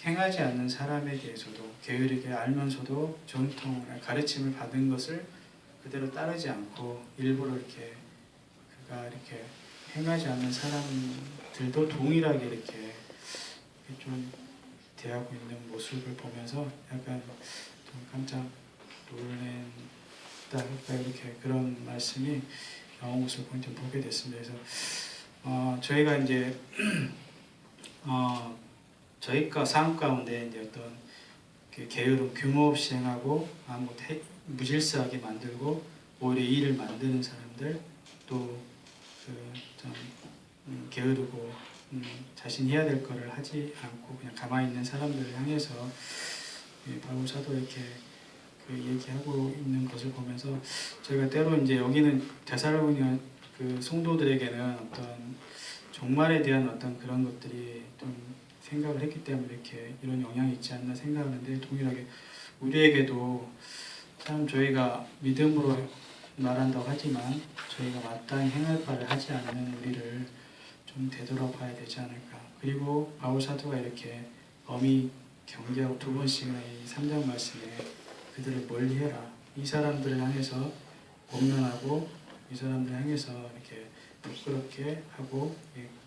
행하지 않는 사람에 대해서도 게으르게 알면서도 전통이나 가르침을 받은 것을 그대로 따르지 않고 일부러 이렇게 그가 이렇게 행하지 않는 사람들도 동일하게 이렇게 좀 대하고 있는 모습을 보면서 약간 좀 깜짝 놀랐다 할까요? 이렇게 그런 말씀이 나온 것을 좀 보게 됐습니다. 그래서 저희가 이제 저희가 삶 가운데 이제 어떤 게으름, 규모 없이 행하고 아무것도 무질서하게 만들고 오히려 일을 만드는 사람들, 또 좀 게으르고 자신이 해야 될 거를 하지 않고 그냥 가만히 있는 사람들을 향해서 바울 사도 이렇게 얘기하고 있는 것을 보면서, 저희가 때로 이제 여기는 데살로니가 그 성도들에게는 어떤 종말에 대한 어떤 그런 것들이 좀 생각을 했기 때문에 이렇게 이런 영향이 있지 않나 생각하는데, 동일하게 우리에게도 참 저희가 믿음으로 말한다고 하지만 저희가 마땅히 행할 바를 하지 않는 우리를 좀 되돌아봐야 되지 않을까. 그리고 바울 사도가 이렇게 엄히 경계하고 두 번씩이나 이 3장 말씀에 그들을 멀리해라, 이 사람들을 향해서 권면하고 이 사람들을 향해서 이렇게 부끄럽게 하고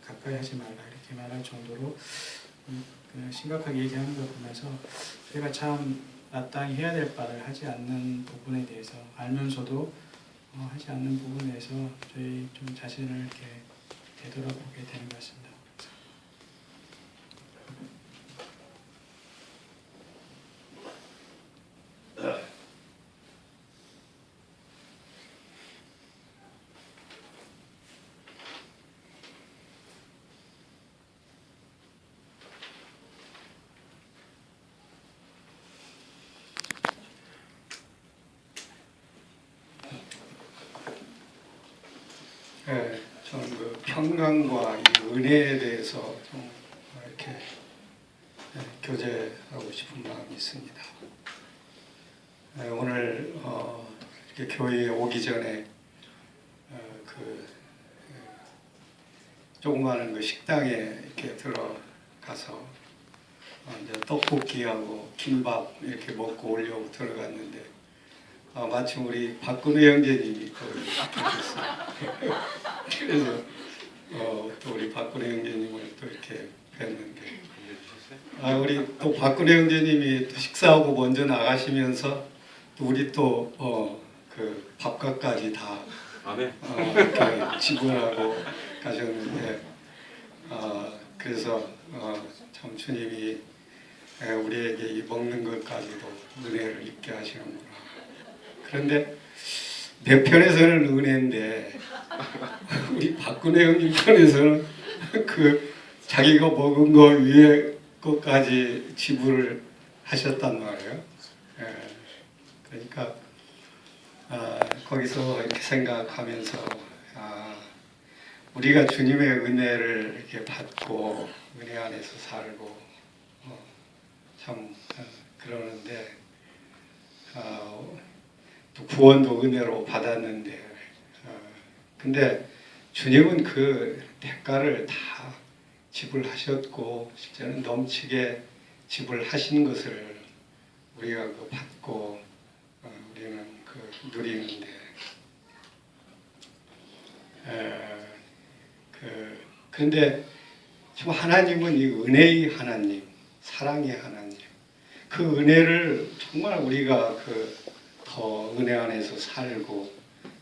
가까이 하지 말라, 이렇게 말할 정도로 심각하게 얘기하는 걸 보면서 저희가 참 마땅히 해야 될 바를 하지 않는 부분에 대해서 알면서도 하지 않는 부분에서 저희 좀 자신을 이렇게 되돌아보게 되는 것 같습니다. 네, 저는 그 평강과 이 은혜에 대해서 좀 이렇게 교제하고 싶은 마음이 있습니다. 오늘 이렇게 교회에 오기 전에 조그마한 그 식당에 이렇게 들어가서 이제 떡볶이하고 김밥 이렇게 먹고 오려고 들어갔는데 마침 우리 박근혜 형제님이 거기 계셨어요. 그래서 또 우리 박근혜 형제님을 또 이렇게 뵀는데 우리 또 박근혜 형제님이 또 식사하고 먼저 나가시면서 또 우리 또 그 밥값까지 다 이렇게 지불하고 가셨는데 그래서 참 주님이 우리에게 이 먹는 것까지도 은혜를 입게 하시는구나. 그런데 내 편에서는 은혜인데 우리 박근혜 형님 편에서는 그 자기가 먹은 거 위에 것까지 지불을 하셨단 말이에요. 그러니까 거기서 이렇게 생각하면서 우리가 주님의 은혜를 이렇게 받고 은혜 안에서 살고 참 그러는데 또 구원도 은혜로 받았는데 근데 주님은 그 대가를 다 지불하셨고 실제는 넘치게 지불하신 것을 우리가 그 받고 우리는 그 누리는데 그런데 지금 하나님은 이 은혜의 하나님, 사랑의 하나님, 그 은혜를 정말 우리가 더 은혜 안에서 살고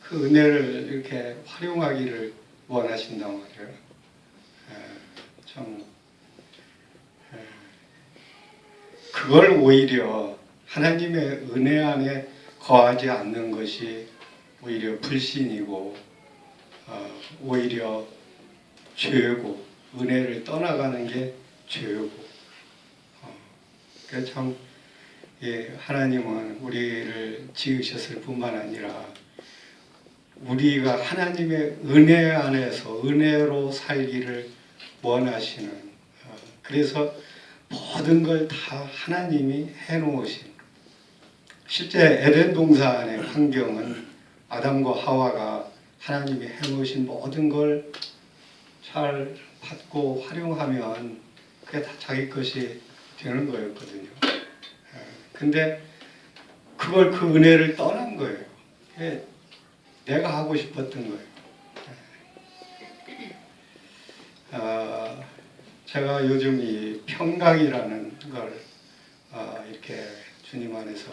그 은혜를 이렇게 활용하기를 원하신단 말이에요. 참 그걸 오히려 하나님의 은혜 안에 거하지 않는 것이 오히려 불신이고 오히려 죄고 은혜를 떠나가는 게 죄고 그래서 참 하나님은 우리를 지으셨을 뿐만 아니라 우리가 하나님의 은혜 안에서 은혜로 살기를 원하시는 그래서 모든 걸 다 하나님이 해놓으신 실제 에덴 동산의 환경은 아담과 하와가 하나님이 해놓으신 모든 걸 잘 받고 활용하면 그게 다 자기 것이 되는 거였거든요. 근데 그걸 그 은혜를 떠난 거예요. 그게 내가 하고 싶었던 거예요. 제가 요즘 이 평강이라는 걸 이렇게 주님 안에서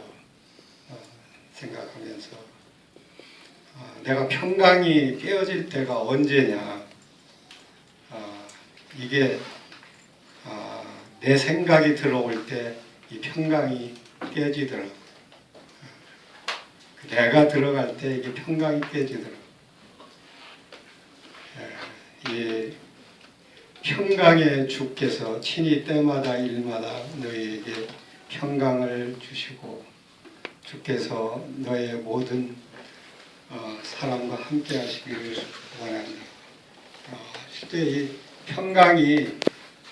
생각하면서 내가 평강이 깨어질 때가 언제냐 이게 내 생각이 들어올 때 이 평강이 깨지더라고요. 내가 들어갈 때 이게 평강이 깨지더라고요. 이 평강의 주께서 친히 때마다 일마다 너희에게 평강을 주시고 주께서 너의 모든 사람과 함께 하시기를 원합니다. 실제 이 평강이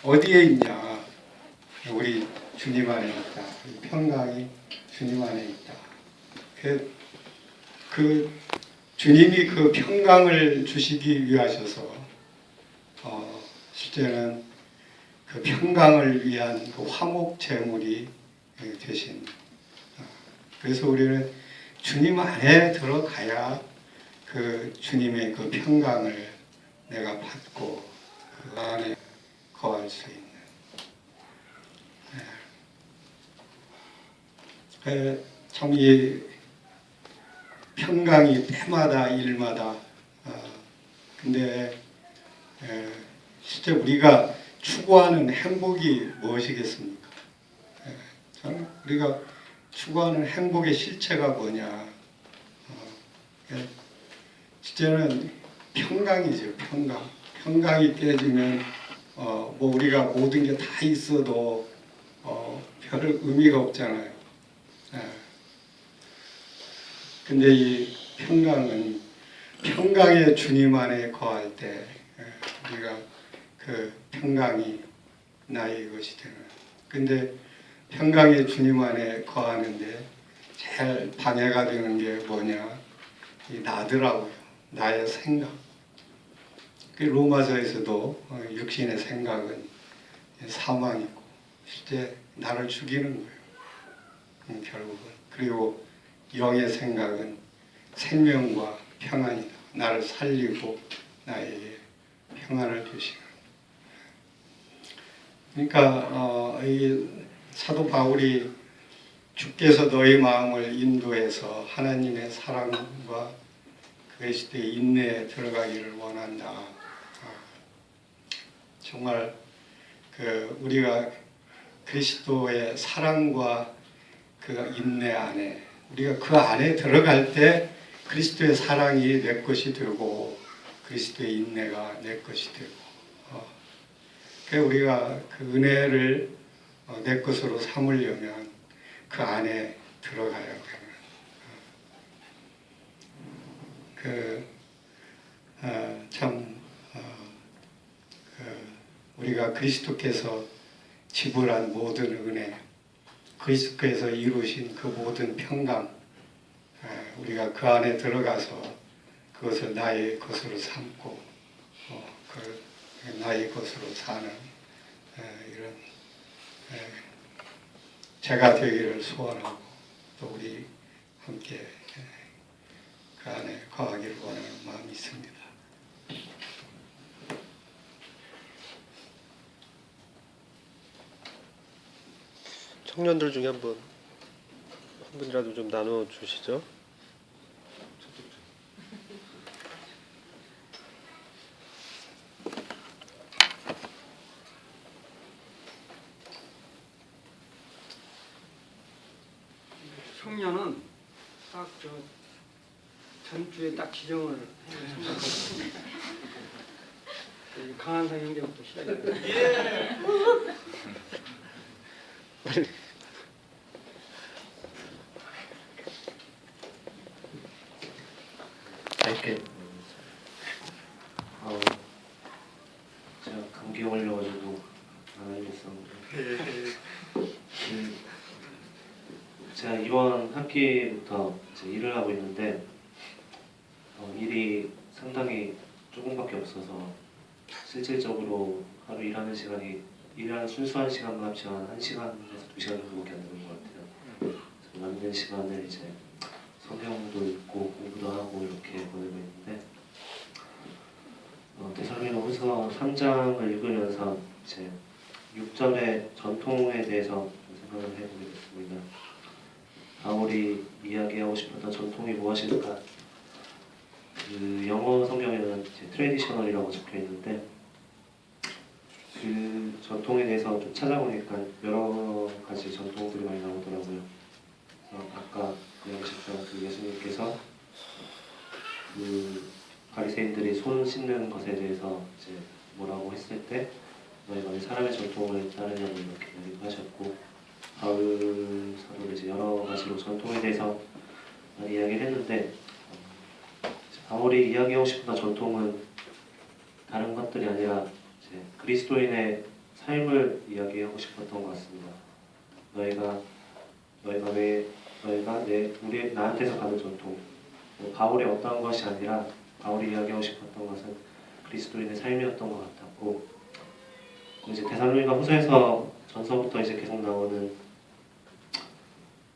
어디에 있냐? 우리 주님 안에 있다. 이 평강이 주님 안에 있다. 그 주님이 그 평강을 주시기 위하셔서 실제는 그 평강을 위한 그 화목 제물이 되신 그래서 우리는 주님 안에 들어가야 그 주님의 그 평강을 내가 받고 그 안에 거할 수 있는 참 이 평강이 때마다 일마다 근데 실제 우리가 추구하는 행복이 무엇이겠습니까? 저는 우리가 추구하는 행복의 실체가 뭐냐? 실제는 평강이죠. 평강이 깨지면 뭐 우리가 모든 게 다 있어도 별 의미가 없잖아요. 근데 이 평강은 평강의 주님 안에 거할 때 우리가 그 평강이 나의 것이 되는. 근데 평강의 주님 안에 거하는데 제일 방해가 되는 게 뭐냐? 이 나더라고요. 나의 생각. 그 로마서에서도 육신의 생각은 사망이고 실제 나를 죽이는 거예요. 결국은. 그리고 영의 생각은 생명과 평안이다. 나를 살리고 나에게 평안을 주시는. 그러니까 이 사도 바울이 주께서 너희 마음을 인도해서 하나님의 사랑과 그리스도의 인내에 들어가기를 원한다. 정말 우리가 그리스도의 사랑과 그 인내 안에 우리가 그 안에 들어갈 때 그리스도의 사랑이 내 것이 되고 그리스도의 인내가 내 것이 되고 그래서 우리가 그 은혜를 내 것으로 삼으려면 그 안에 들어가야 우리가 그리스도께서 지불한 모든 은혜, 그리스도께서 이루신 그 모든 평강, 우리가 그 안에 들어가서 그것을 나의 것으로 삼고 나의 것으로 사는 이런 제가 되기를 소원하고 또 우리 함께 그 안에 거하기를 원하는 마음이 있습니다. 청년들 중에 한 분이라도 좀 나눠 주시죠. 청년은 딱 전주에 딱 지정을 해서 강한상 형제부터 시작해요. 짧게 제가 감기 걸려가지고 안 하겠었는데 제가 이번 학기부터 이제 일을 하고 있는데 일이 상당히 조금밖에 없어서 실질적으로 하루 일하는 순수한 시간만 합치면 1시간에서 2시간 정도밖에 안 되는 것 같아요. 그래서 남는 시간을 이제 성경도 읽고 공부도 하고 이렇게 보내고 있는데 데살로니가후서 3장을 읽으면서 이제 6절의 전통에 대해서 생각을 해보게 됐습니다. 바울이 이야기하고 싶었던 전통이 무엇일까? 그 영어 성경에는 트레디셔널이라고 적혀 있는데 그 전통에 대해서 좀 찾아보니까 여러 가지 전통들이 많이 나오더라고요. 그래서 아까 이야기하셨던 그 예수님께서 그 바리새인들이 손 씻는 것에 대해서 이제 뭐라고 했을 때 너희가 왜 사람의 전통을 따르냐고 이렇게 이야기도 하셨고 바울 사도도 이제 여러 가지로 전통에 대해서 많이 이야기를 했는데 바울이 이야기하고 싶은 전통은 다른 것들이 아니라 이제 그리스도인의 삶을 이야기하고 싶었던 것 같습니다. 나한테서 가는 전통, 바울의 어떤 것이 아니라 바울이 이야기하고 싶었던 것은 그리스도인의 삶이었던 것 같았고 이제 데살로니가 후서에서 전서부터 이제 계속 나오는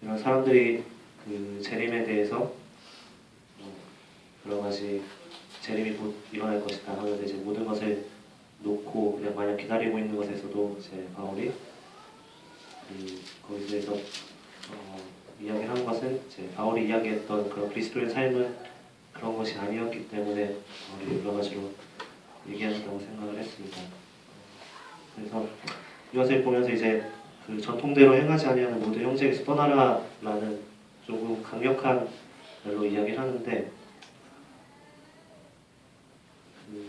이런 사람들이 그 재림에 대해서 여러 가지 재림이 곧 일어날 것이다 하면서 이제 모든 것을 놓고 그냥 마냥 기다리고 있는 것에서도 이제 바울이 거기서 대해서 이야기를 한 것은 이제 바울이 이야기했던 그런 그리스도의 삶은 그런 것이 아니었기 때문에 바울이 여러 가지로 얘기한다고 생각을 했습니다. 그래서 이것을 보면서 이제 그 전통대로 행하지 아니하는 모든 형제에게서 떠나라라는 조금 강력한 말로 이야기를 하는데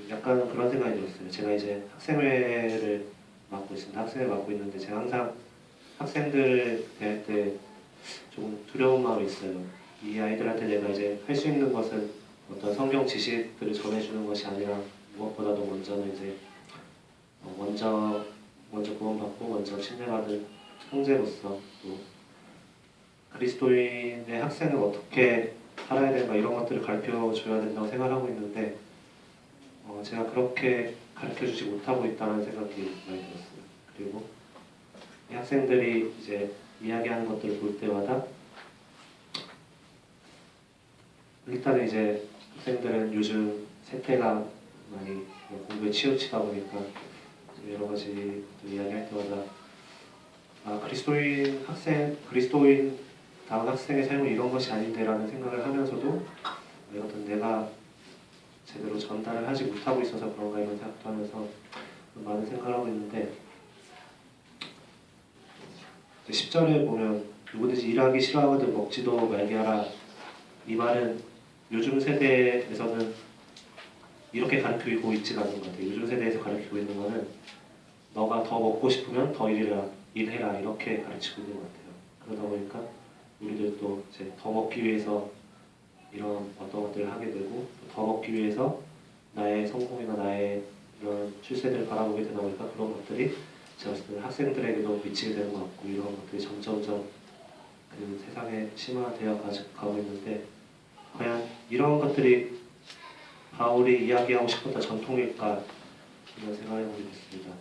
약간 그런 생각이 들었어요. 제가 이제 학생회를 맡고 있습니다. 학생을 맡고 있는데 제가 항상 학생들 대할 때 조금 두려운 마음이 있어요. 이 아이들한테 내가 이제 할 수 있는 것은 어떤 성경 지식들을 전해주는 것이 아니라 무엇보다도 먼저는 이제 먼저 구원받고 먼저 침례받은 형제로서 또 그리스도인의 학생은 어떻게 살아야 되는가 이런 것들을 가르쳐줘야 된다고 생각하고 있는데 제가 그렇게 가르쳐주지 못하고 있다는 생각이 많이 들었어요. 그리고 이 학생들이 이제 이야기하는 것들을 볼 때마다 일단은 이제 학생들은 요즘 세태가 많이 공부에 치우치다 보니까 여러 가지 이야기할 때마다 그리스도인 다운 학생의 삶은 이런 것이 아닌데라는 생각을 하면서도 어떤 내가 제대로 전달을 하지 못하고 있어서 그런가 이런 생각도 하면서 많은 생각을 하고 있는데 10절에 보면 누구든지 일하기 싫어하거든 먹지도 말게 하라. 이 말은 요즘 세대에서는 이렇게 가르치고 있지가 않은 것 같아요. 요즘 세대에서 가르치고 있는 거는 너가 더 먹고 싶으면 더 일해라 이렇게 가르치고 있는 것 같아요. 그러다 보니까 우리들도 이제 더 먹기 위해서 이런 어떤 것들을 하게 되고 더 먹기 위해서 나의 성공이나 나의 이런 출세들을 바라보게 되다 보니까 그런 것들이 제가 봤을 때는 학생들에게도 미치게 되는 것 같고 이런 것들이 점점점 그 세상에 심화되어 가고 있는데 과연 이런 것들이 바울이 이야기하고 싶었던 전통일까 이런 생각을 해보게 됐습니다.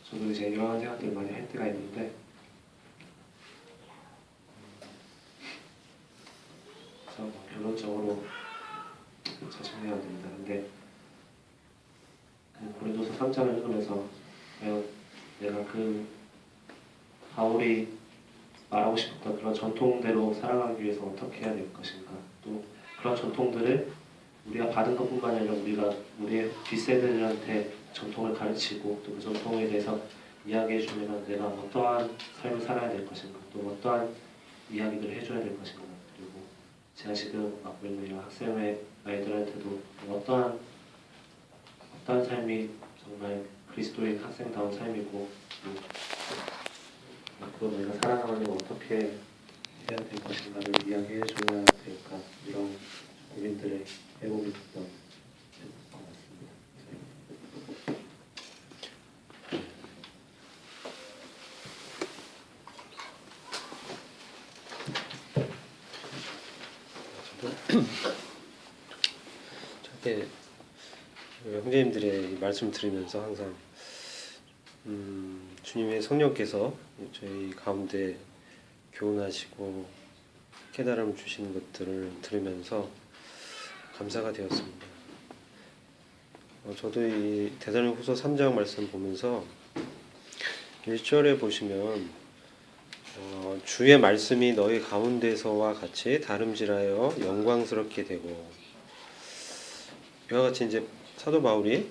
저도 이제 이런 생각들을 많이 할 때가 있는데 그래서 결론적으로 정리해야 됩니다. 근데 고린도서 3장을 읽으면서 과연 내가 그 바울이 말하고 싶었던 그런 전통대로 살아가기 위해서 어떻게 해야 될 것인가, 또 그런 전통들을 우리가 받은 것뿐만 아니라 우리가 우리의 뒷세대들한테 전통을 가르치고 또 그 전통에 대해서 이야기해 주면 내가 어떠한 삶을 살아야 될 것인가, 또 어떠한 이야기들을 해줘야 될 것인가, 그리고 제가 지금 맡고 있는 이런 학생의 아이들한테도 어떠한 삶이 정말 그리스도인 학생다운 삶이고 앞으로 내가 살아가는 게 어떻게 해야 될 것인가를 이야기해 줘야 될까, 이런 고민들을 해보게 됐던 것 같습니다. 저렇게 형제님들의 말씀 들으면서 항상 주님의 성령께서 저희 가운데 교훈하시고 깨달음을 주시는 것들을 들으면서 감사가 되었습니다. 저도 이 데살로니가후서 3장 말씀 보면서 1절에 보시면 주의 말씀이 너희 가운데서와 같이 다름질하여 영광스럽게 되고, 이와 같이 이제 사도 바울이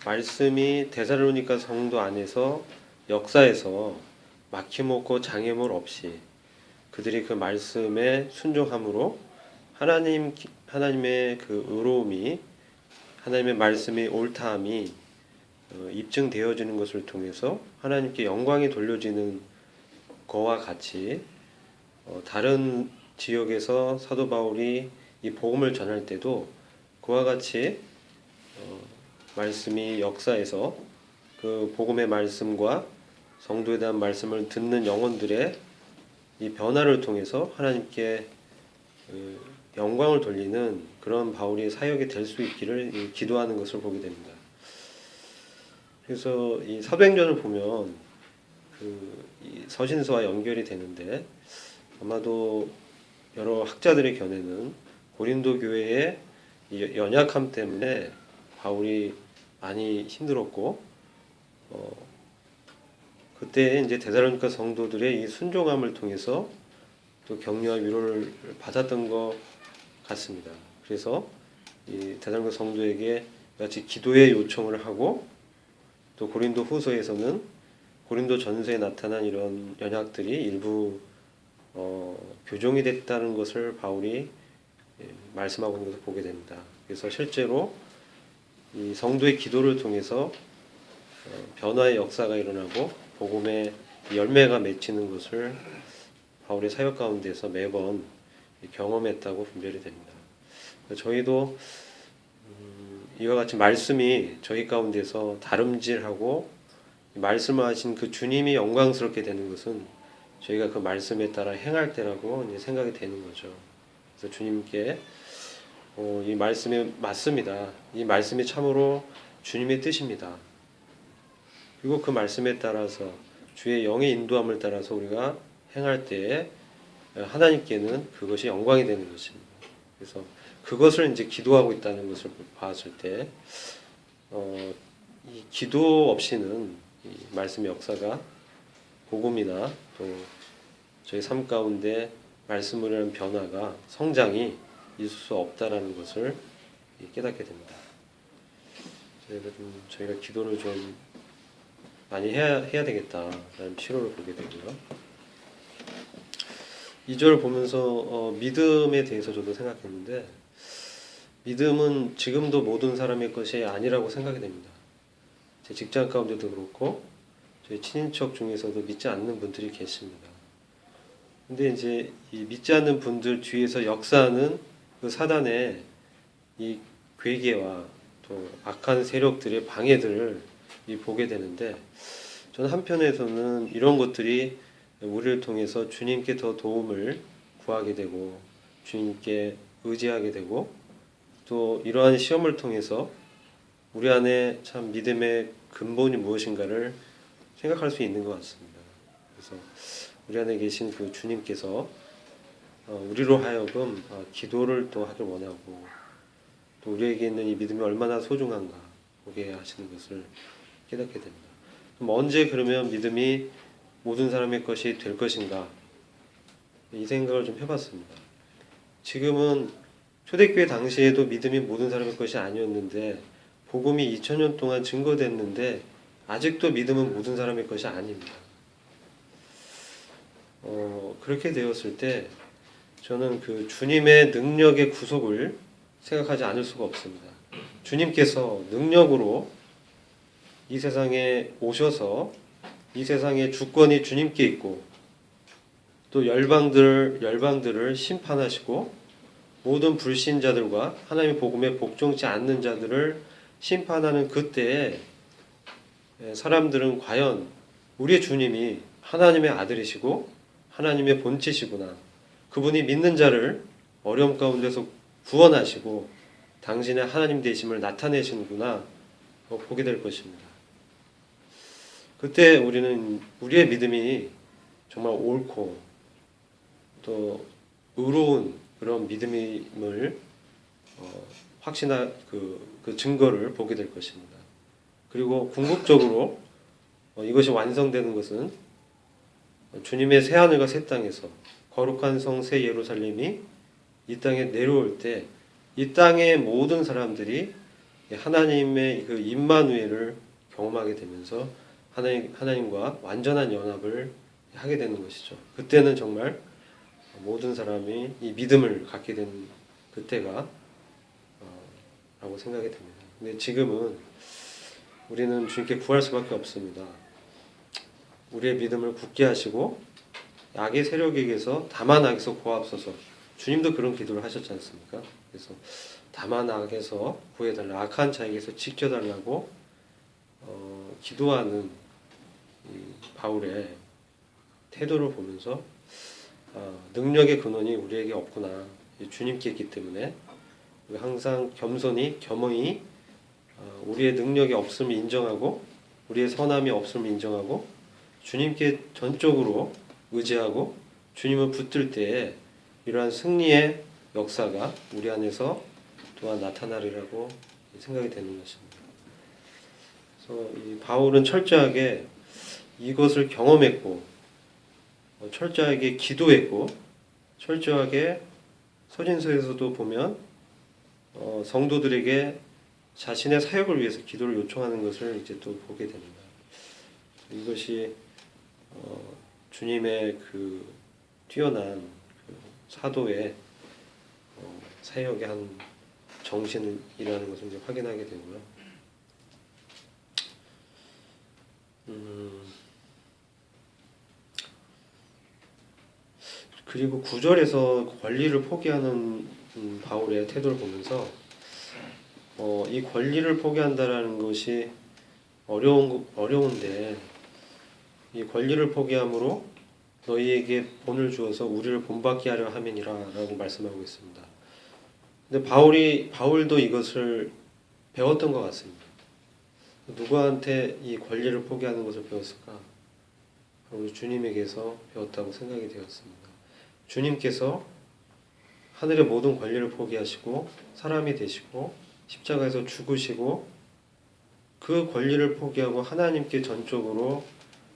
말씀이 데살로니가 성도 안에서 역사에서 막힘없고 장애물 없이 그들이 그 말씀에 순종함으로 하나님의 그 의로움이, 하나님의 말씀이 옳다함이 입증되어지는 것을 통해서 하나님께 영광이 돌려지는 거와 같이 다른 지역에서 사도 바울이 이 복음을 전할 때도 그와 같이 말씀이 역사에서 그 복음의 말씀과 성도에 대한 말씀을 듣는 영혼들의 이 변화를 통해서 하나님께 영광을 돌리는 그런 바울의 사역이 될 수 있기를 기도하는 것을 보게 됩니다. 그래서 이 사도행전을 보면 이 서신서와 연결이 되는데, 아마도 여러 학자들의 견해는 고린도 교회의 이 연약함 때문에 바울이 많이 힘들었고, 그때 이제 데살로니가 성도들의 이 순종함을 통해서 또 격려와 위로를 받았던 것 같습니다. 그래서 이 데살로니가 성도에게 같이 기도의 요청을 하고, 또 고린도 후서에서는 고린도 전서에 나타난 이런 연약들이 일부 교정이 됐다는 것을 바울이 말씀하고 있는 것을 보게 됩니다. 그래서 실제로 이 성도의 기도를 통해서 변화의 역사가 일어나고 복음의 열매가 맺히는 것을 바울의 사역 가운데서 매번 경험했다고 분별이 됩니다. 저희도 이와 같이 말씀이 저희 가운데서 다름질하고 말씀하신 그 주님이 영광스럽게 되는 것은 저희가 그 말씀에 따라 행할 때라고 이제 생각이 되는 거죠. 그래서 주님께 이 말씀이 맞습니다. 이 말씀이 참으로 주님의 뜻입니다. 그리고 그 말씀에 따라서 주의 영의 인도함을 따라서 우리가 행할 때에 하나님께는 그것이 영광이 되는 것입니다. 그래서 그것을 이제 기도하고 있다는 것을 봤을 때, 이 기도 없이는 이 말씀의 역사가 복음이나 또 저희 삶 가운데 말씀을 하는 변화가 성장이 있을 수 없다라는 것을 깨닫게 됩니다. 저희가 기도를 좀 많이 해야 되겠다라는 필요를 보게 되고요. 2절을 보면서 믿음에 대해서 저도 생각했는데, 믿음은 지금도 모든 사람의 것이 아니라고 생각이 됩니다. 제 직장 가운데도 그렇고 저희 친인척 중에서도 믿지 않는 분들이 계십니다. 근데 이제 이 믿지 않는 분들 뒤에서 역사하는 그 사단의 이 괴계와 또 악한 세력들의 방해들을 보게 되는데, 저는 한편에서는 이런 것들이 우리를 통해서 주님께 더 도움을 구하게 되고 주님께 의지하게 되고, 또 이러한 시험을 통해서 우리 안에 참 믿음의 근본이 무엇인가를 생각할 수 있는 것 같습니다. 그래서 우리 안에 계신 그 주님께서 우리로 하여금 기도를 또 하길 원하고, 또 우리에게 있는 이 믿음이 얼마나 소중한가 보게 하시는 것을 깨닫게 됩니다. 그럼 언제 그러면 믿음이 모든 사람의 것이 될 것인가, 이 생각을 좀 해봤습니다. 지금은 초대교회 당시에도 믿음이 모든 사람의 것이 아니었는데, 복음이 2000년 동안 증거됐는데 아직도 믿음은 모든 사람의 것이 아닙니다. 그렇게 되었을 때 저는 그 주님의 능력의 구속을 생각하지 않을 수가 없습니다. 주님께서 능력으로 이 세상에 오셔서 이 세상의 주권이 주님께 있고, 또 열방들을 심판하시고 모든 불신자들과 하나님의 복음에 복종치 않는 자들을 심판하는 그때에 사람들은 과연 우리의 주님이 하나님의 아들이시고 하나님의 본체시구나, 그분이 믿는 자를 어려움 가운데서 구원하시고 당신의 하나님 되심을 나타내시는구나 보게 될 것입니다. 그때 우리는 우리의 믿음이 정말 옳고 또 의로운 그런 믿음임을 확신한 그 증거를 보게 될 것입니다. 그리고 궁극적으로 이것이 완성되는 것은 주님의 새 하늘과 새 땅에서 거룩한 성 새 예루살렘이 이 땅에 내려올 때, 이 땅의 모든 사람들이 하나님의 그 임마누엘을 경험하게 되면서 하나님과 완전한 연합을 하게 되는 것이죠. 그때는 정말 모든 사람이 이 믿음을 갖게 된 그때가 라고 생각이 됩니다. 근데 지금은 우리는 주님께 구할 수밖에 없습니다. 우리의 믿음을 굳게 하시고 악의 세력에게서 다만 악에서 구하옵소서. 주님도 그런 기도를 하셨지 않습니까? 그래서 다만 악에서 구해달라, 악한 자에게서 지켜달라고 기도하는 이 바울의 태도를 보면서 능력의 근원이 우리에게 없구나, 주님께 있기 때문에 항상 겸허히 우리의 능력이 없음을 인정하고 우리의 선함이 없음을 인정하고 주님께 전적으로 의지하고 주님을 붙들 때에 이러한 승리의 역사가 우리 안에서 또한 나타나리라고 생각이 되는 것입니다. 그래서 이 바울은 철저하게 이것을 경험했고, 철저하게 기도했고, 철저하게 서신서에서도 보면 성도들에게 자신의 사역을 위해서 기도를 요청하는 것을 이제 또 보게 됩니다. 이것이 주님의 그 뛰어난 그 사도의 사역의 한 정신이라는 것을 이제 확인하게 되고요. 그리고 9절에서 권리를 포기하는 바울의 태도를 보면서 이 권리를 포기한다라는 것이 어려운데, 이 권리를 포기함으로 너희에게 본을 주어서 우리를 본받게 하려 함이니라 라고 말씀하고 있습니다. 근데 바울도 이것을 배웠던 것 같습니다. 누구한테 이 권리를 포기하는 것을 배웠을까? 우리 주님에게서 배웠다고 생각이 되었습니다. 주님께서 하늘의 모든 권리를 포기하시고 사람이 되시고 십자가에서 죽으시고 그 권리를 포기하고 하나님께 전적으로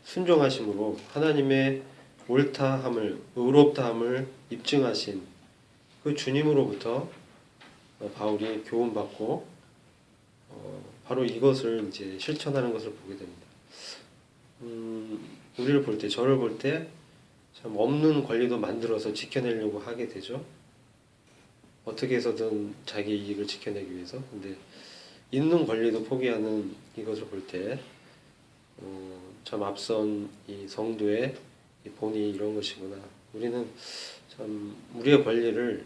순종하심으로 하나님의 옳다함을 의롭다함을 입증하신 그 주님으로부터 바울이 교훈받고 바로 이것을 이제 실천하는 것을 보게 됩니다. 우리를 볼 때, 저를 볼 때 참 없는 권리도 만들어서 지켜내려고 하게 되죠. 어떻게 해서든 자기 이익을 지켜내기 위해서. 근데 있는 권리도 포기하는 이것을 볼 때 참 앞선 이 성도의 이 본이 이런 것이구나. 우리는 참 우리의 권리를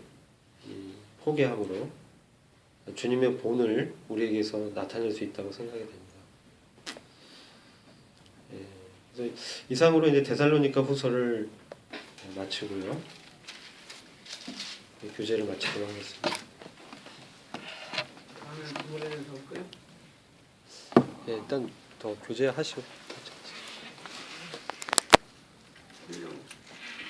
포기함으로 주님의 본을 우리에게서 나타낼 수 있다고 생각이 됩니다. 예, 그래서 이상으로 이제 데살로니가 후서를 마치고요. 교재를 마치도록 하겠습니다. 다음에 부모님을 더 끌요? 예, 일단 더 교재 하시고. 훌륭.